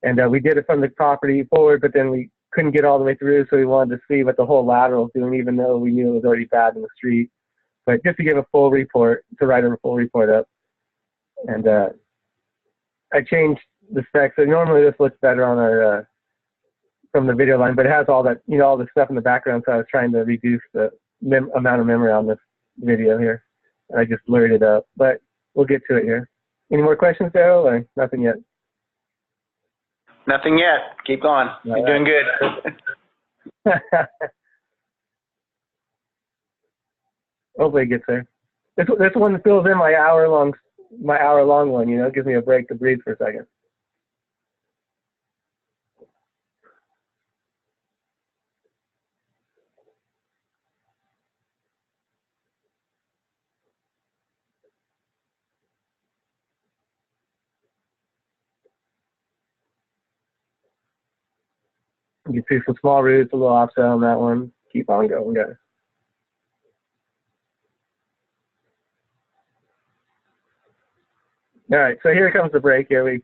and we did it from the property forward, but then we couldn't get all the way through, so we wanted to see what the whole lateral is doing, even though we knew it was already bad in the street. But just to give a full report, to write a full report up. And I changed the specs. So normally this looks better on our from the video line, but it has all that, all the stuff in the background. So I was trying to reduce the amount of memory on this video here. And I just blurred it up, but we'll get to it here. Any more questions, Daryl, or nothing yet? Nothing yet. Keep going. You're doing good. Hopefully it gets there. This one fills in my hour-long one, it gives me a break to breathe for a second. You can see some small roots, a little offset on that one. Keep on going, guys. All right, so here comes the break. Here you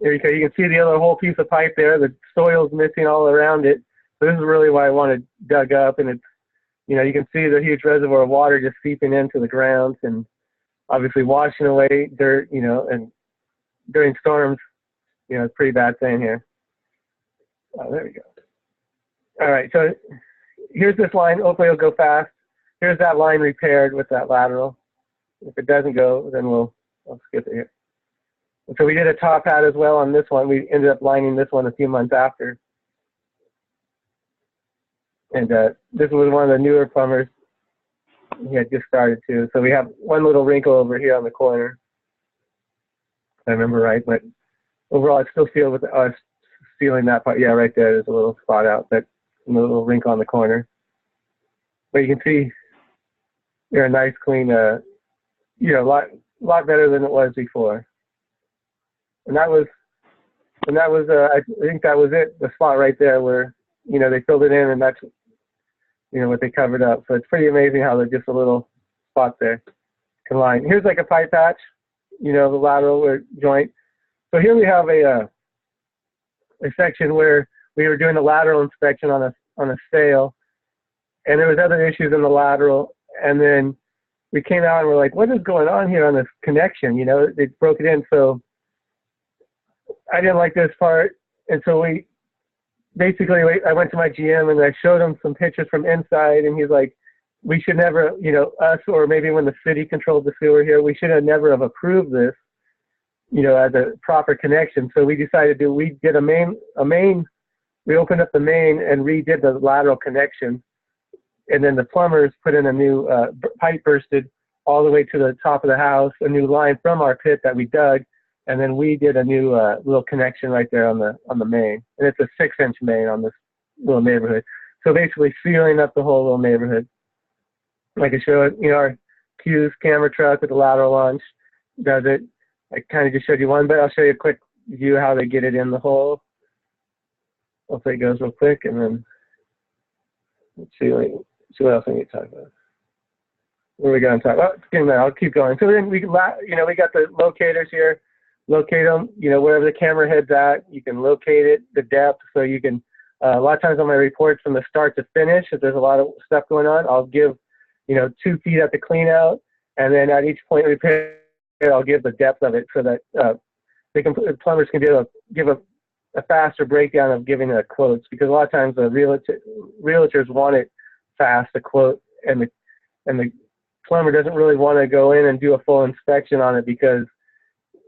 can see the other whole piece of pipe there. The soil's missing all around it. So this is really why I wanted dug up, and it's, you can see the huge reservoir of water just seeping into the ground and obviously washing away dirt, and during storms, it's a pretty bad thing here. Oh, there we go. All right, so here's this line. Hopefully it'll go fast. Here's that line repaired with that lateral. If it doesn't go, then I'll skip it here. And so we did a top hat as well on this one. We ended up lining this one a few months after. And this was one of the newer plumbers. He had just started too. So we have one little wrinkle over here on the corner, if I remember right. But overall, it's still sealed with us sealing that part. Yeah, right there. There's a little spot out, that little wrinkle on the corner. But you can see they're a nice, clean, a lot better than it was before. And that was I think that was it, the spot right there where, they filled it in, and that's, what they covered up. So it's pretty amazing how there's just a little spot there can line. Here's like a pipe patch, the lateral or joint. So here we have a section where we were doing a lateral inspection on a sale, and there was other issues in the lateral, and then we came out and we're like, what is going on here on this connection? They broke it in. So I didn't like this part. And so I went to my GM and I showed him some pictures from inside, and he's like, we should never, us, or maybe when the city controlled the sewer here, we should have never have approved this, as a proper connection. So we decided we did a main we opened up the main and redid the lateral connection. And then the plumbers put in a new pipe bursted all the way to the top of the house, a new line from our pit that we dug. And then we did a new little connection right there on the main. And it's a 6-inch main on this little neighborhood. So basically sealing up the whole little neighborhood. Like I showed, our Q's camera truck with the lateral launch does it. I kind of just showed you one, but I'll show you a quick view how they get it in the hole. Hopefully it goes real quick, and then let's see what else I need to talk about. What are we going to talk about? I'll keep going. So then we got the locators here. Locate them, wherever the camera head's at, you can locate it, the depth, so you can, a lot of times on my reports from the start to finish, if there's a lot of stuff going on, I'll give, 2 feet at the clean out, and then at each point repair, I'll give the depth of it so that plumbers can give a faster breakdown of giving quotes, because a lot of times the realtors want it fast, a quote, and the plumber doesn't really want to go in and do a full inspection on it because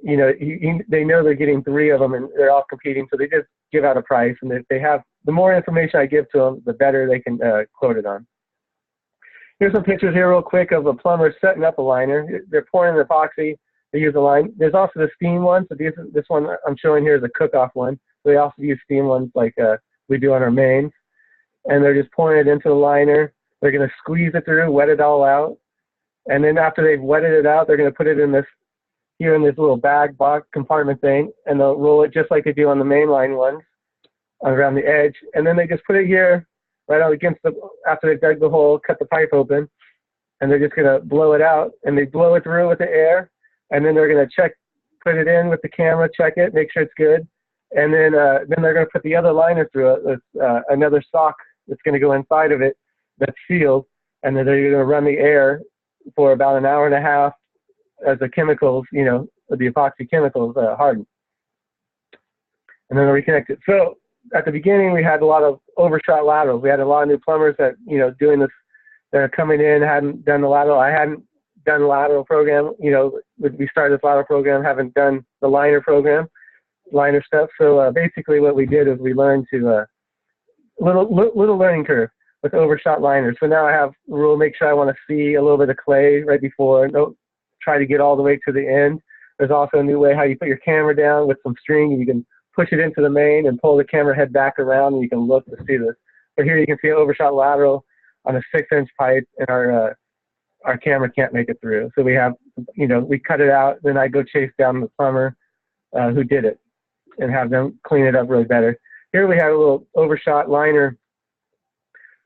they know they're getting 3 of them and they're all competing, so they just give out a price. And if they have, the more information I give to them, the better they can quote it on. Here's some pictures here real quick of a plumber setting up a liner. They're pouring the epoxy. They use a line. There's also the steam one. So this one I'm showing here is a cook-off one. So they also use steam ones like we do on our mains. And they're just pouring it into the liner. They're going to squeeze it through, wet it all out. And then after they've wetted it out, they're going to put it in this little bag box compartment thing, and they'll roll it just like they do on the mainline ones around the edge. And then they just put it here right out against after they've dug the hole, cut the pipe open, and they're just going to blow it out, and they blow it through with the air, and then they're going to put it in with the camera, check it, make sure it's good, and then they're going to put the other liner through it with another sock that's going to go inside of it that's sealed, and then they're going to run the air for about an hour and a half as the chemicals, the epoxy chemicals harden. And then they'll reconnect it. So at the beginning, we had a lot of overshot laterals. We had a lot of new plumbers that, doing this, that are coming in, hadn't done the lateral. I hadn't done the lateral program. We started this lateral program, haven't done the liner program, liner stuff. So basically what we did is we learned to, little learning curve with overshot liners. So now I have a rule, make sure I want to see a little bit of clay right before, try to get all the way to the end. There's also a new way how you put your camera down with some string, and you can push it into the main and pull the camera head back around, and you can look to see this. So here you can see an overshot lateral on a 6-inch pipe, and our camera can't make it through. So we have, we cut it out, then I go chase down the plumber who did it and have them clean it up really better. Here we have a little overshot liner.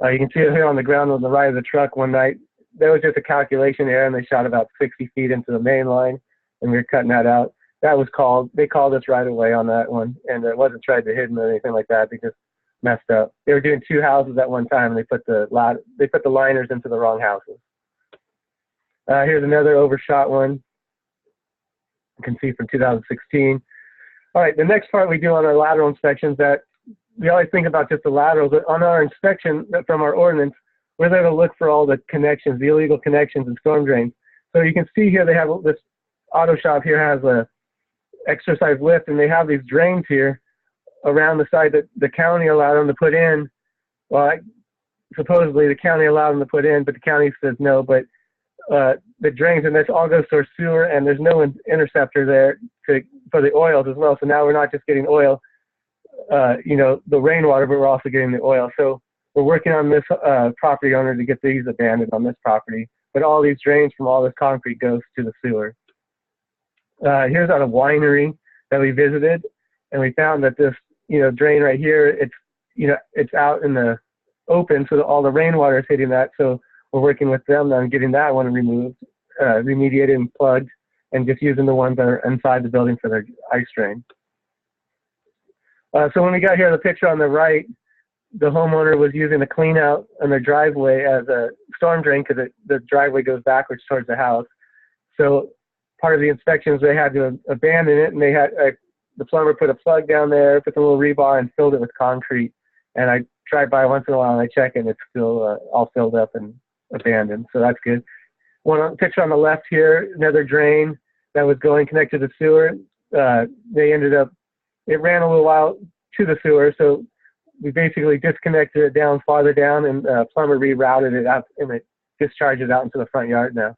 You can see it here on the ground on the right of the truck one night. That was just a calculation error, and they shot about 60 feet into the main line, and we were cutting that out. They called us right away on that one, and it wasn't tried to hidden or anything like that. They just messed up. They were doing 2 houses at one time, and they put the liners into the wrong houses. Here's another overshot one. You can see from 2016. All right, the next part we do on our lateral inspections, that we always think about just the laterals, but on our inspection from our ordinance, we're there to look for all the connections, the illegal connections and storm drains. So you can see here they have this auto shop here has a exercise lift, and they have these drains here around the side that the county allowed them to put in. Well, supposedly the county allowed them to put in, but the county says no. But the drains, and this all goes to our sewer, and there's no interceptor there for the oils as well. So now we're not just getting oil, the rainwater, but we're also getting the oil. So we're working on this property owner to get these abandoned on this property. But all these drains from all this concrete goes to the sewer. Here's at a winery that we visited, and we found that this, drain right here, it's out in the open, so that all the rainwater is hitting that. So we're working with them on getting that one removed, remediated and plugged, and just using the ones that are inside the building for their ice drain. So when we got here, the picture on the right, the homeowner was using the clean out on their driveway as a storm drain because the driveway goes backwards towards the house. So part of the inspections, they had to abandon it, and they had the plumber put a plug down there, put a little rebar, and filled it with concrete. And I drive by once in a while and I check, and it's still all filled up and abandoned. So that's good. One picture on the left here, another drain that was connected to sewer. They ended up, it ran a little while to the sewer, so we basically disconnected it down farther down, and plumber rerouted it out, and it discharges out into the front yard now.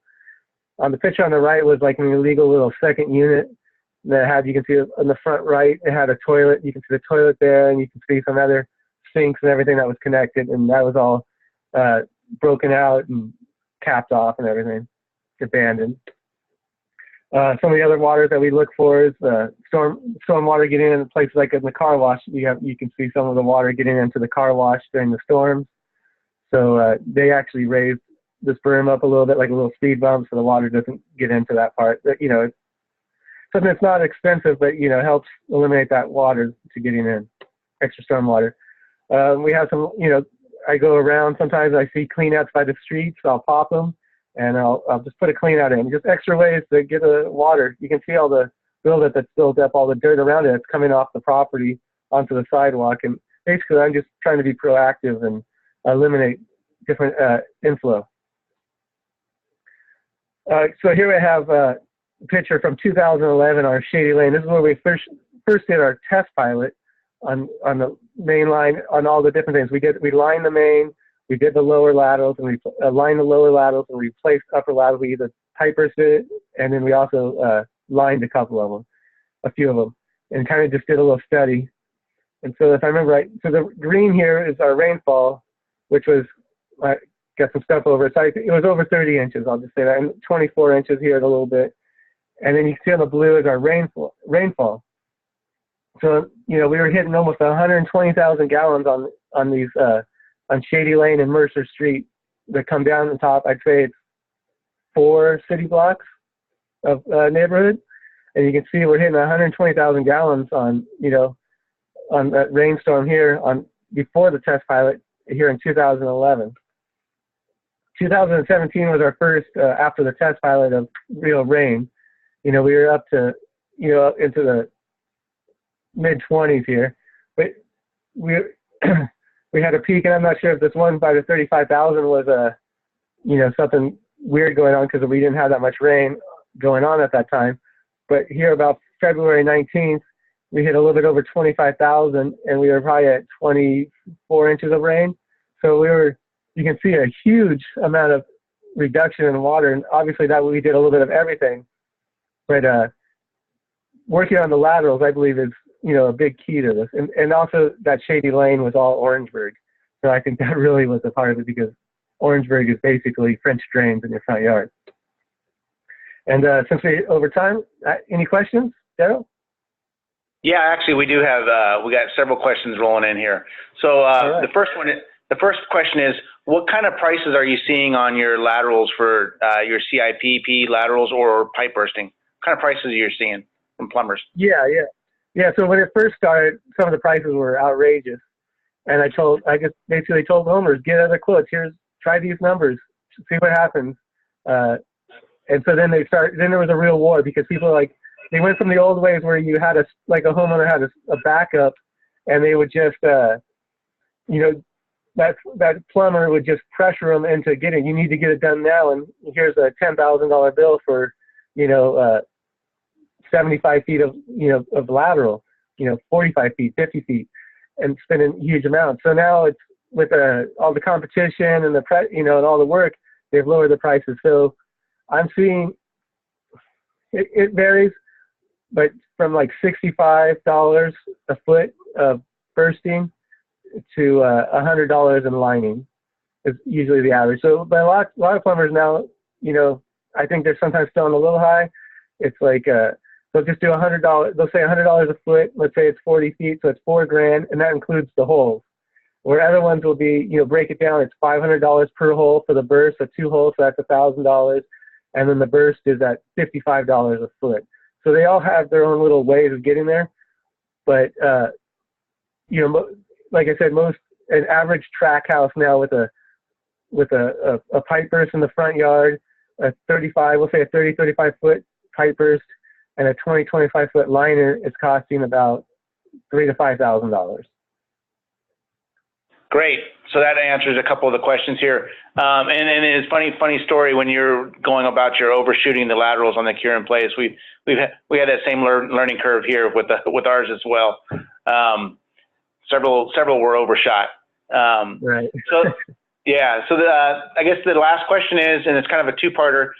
On the picture on the right was like an illegal little second unit that had, you can see on the front right, it had a toilet. You can see the toilet there, and you can see some other sinks and everything that was connected, and that was all broken out and capped off and everything, abandoned. Some of the other waters that we look for is storm water getting in places like in the car wash. You can see some of the water getting into the car wash during the storms. So they actually raised this berm up a little bit, like a little speed bump, so the water doesn't get into that part. But, it's something that's not expensive, but helps eliminate that water to getting in, extra storm water. We have some, I go around, sometimes I see cleanouts by the streets, so I'll pop them, and I'll just put a clean out in. Just extra ways to get the water. You can see all the buildup that's built up, all the dirt around it. It's coming off the property onto the sidewalk. And basically, I'm just trying to be proactive and eliminate different inflow. So here we have a picture from 2011, our Shady Lane. This is where we first did our test pilot on the main line, on all the different things. We lined the main. We did the lower laterals, and we lined the lower laterals, and we replaced upper laterals. We either pipe-bursted it, and then we also lined a few of them, and kind of just did a little study. And so if I remember right, so the green here is our rainfall, which was, got some stuff over it. So it was over 30 inches, I'll just say that, and 24 inches here a little bit. And then you can see on the blue is our rainfall. So, we were hitting almost 120,000 gallons on these, on Shady Lane and Mercer Street that come down the top. I'd say it's 4 city blocks of neighborhood. And you can see we're hitting 120,000 gallons on, on that rainstorm here before the test pilot here in 2011. 2017 was our first, after the test pilot, of real rain. We were up to, into the mid-20s here. But we had a peak, and I'm not sure if this one by the 35,000 was something weird going on because we didn't have that much rain going on at that time. But here about February 19th, we hit a little bit over 25,000, and we were probably at 24 inches of rain. So you can see a huge amount of reduction in water, and obviously that we did a little bit of everything. But working on the laterals, I believe, is a big key to this. And also that Shady Lane was all Orangeburg. So I think that really was a part of it, because Orangeburg is basically French drains in your front yard. And since over time, any questions, Daryl? Yeah, actually, we do have, we got several questions rolling in here. So right. The first question is, what kind of prices are you seeing on your laterals for your CIPP laterals or pipe bursting? What kind of prices are you seeing from plumbers? Yeah. So when it first started, some of the prices were outrageous, and I just basically told homeowners, get other quotes. Try these numbers, see what happens. And so then then there was a real war, because people they went from the old ways where you had a homeowner had a backup, and they would just that plumber would just pressure them into getting, you need to get it done now, and here's a $10,000 bill for 75 feet of lateral, 45 feet, 50 feet, and spending huge amounts. So now it's with all the competition and and all the work, they've lowered the prices. So I'm seeing it varies, but from like $65 a foot of bursting to $100 in lining is usually the average. So, but a lot of plumbers now, I think they're sometimes selling a little high. It's like they'll just do $100. They'll say $100 a foot. Let's say it's 40 feet, so it's $4,000, and that includes the holes. Where other ones will be, break it down. It's $500 per hole for the burst, so 2 holes, so that's $1,000, and then the burst is at $55 a foot. So they all have their own little ways of getting there. But like I said, an average track house now with a pipe burst in the front yard, a 35 foot pipe burst, and a 25 foot liner is costing about $3,000 to $5,000. Great. So that answers a couple of the questions here. And it's funny story when you're going about your overshooting the laterals on the cure in place. We had that same learning curve here with ours as well. several were overshot. Right. So, yeah, so I guess the last question is, and it's kind of a two-parter,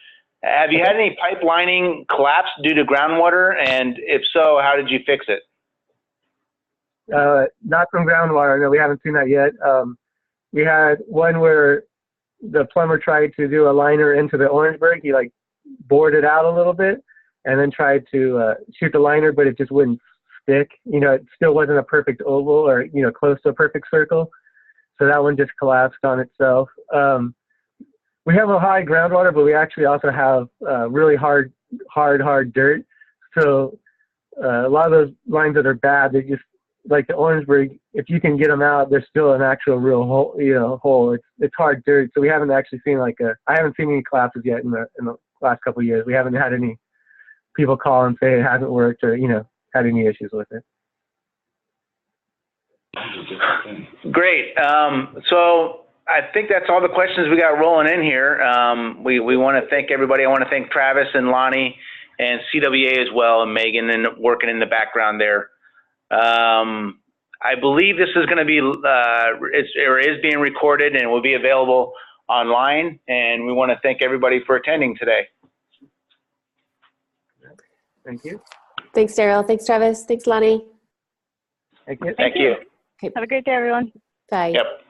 have you had any pipe lining collapse due to groundwater? And if so, how did you fix it? Not from groundwater. No, we haven't seen that yet. We had one where the plumber tried to do a liner into the Orangeburg. He like bored it out a little bit and then tried to shoot the liner, but it just wouldn't stick. You know, it still wasn't a perfect oval or, you know, close to a perfect circle. So that one just collapsed on itself. We have a high groundwater, but we actually also have really hard dirt. So a lot of those lines that are bad, they just, like the Orangeburg, if you can get them out, there's still an actual real hole, you know, hole. It's hard dirt. So we haven't actually seen I haven't seen any collapses yet in the last couple of years. We haven't had any people call and say it hasn't worked or, you know, had any issues with it. Great. So I think that's all the questions we got rolling in here. We want to thank everybody. I want to thank Travis and Lonnie and CWA as well, and Megan, and working in the background there. I believe this is going to be, is being recorded and will be available online. And we want to thank everybody for attending today. Thank you. Thanks, Daryl. Thanks, Travis. Thanks, Lonnie. Thank you. Thank you. Okay. Have a great day, everyone. Bye. Yep.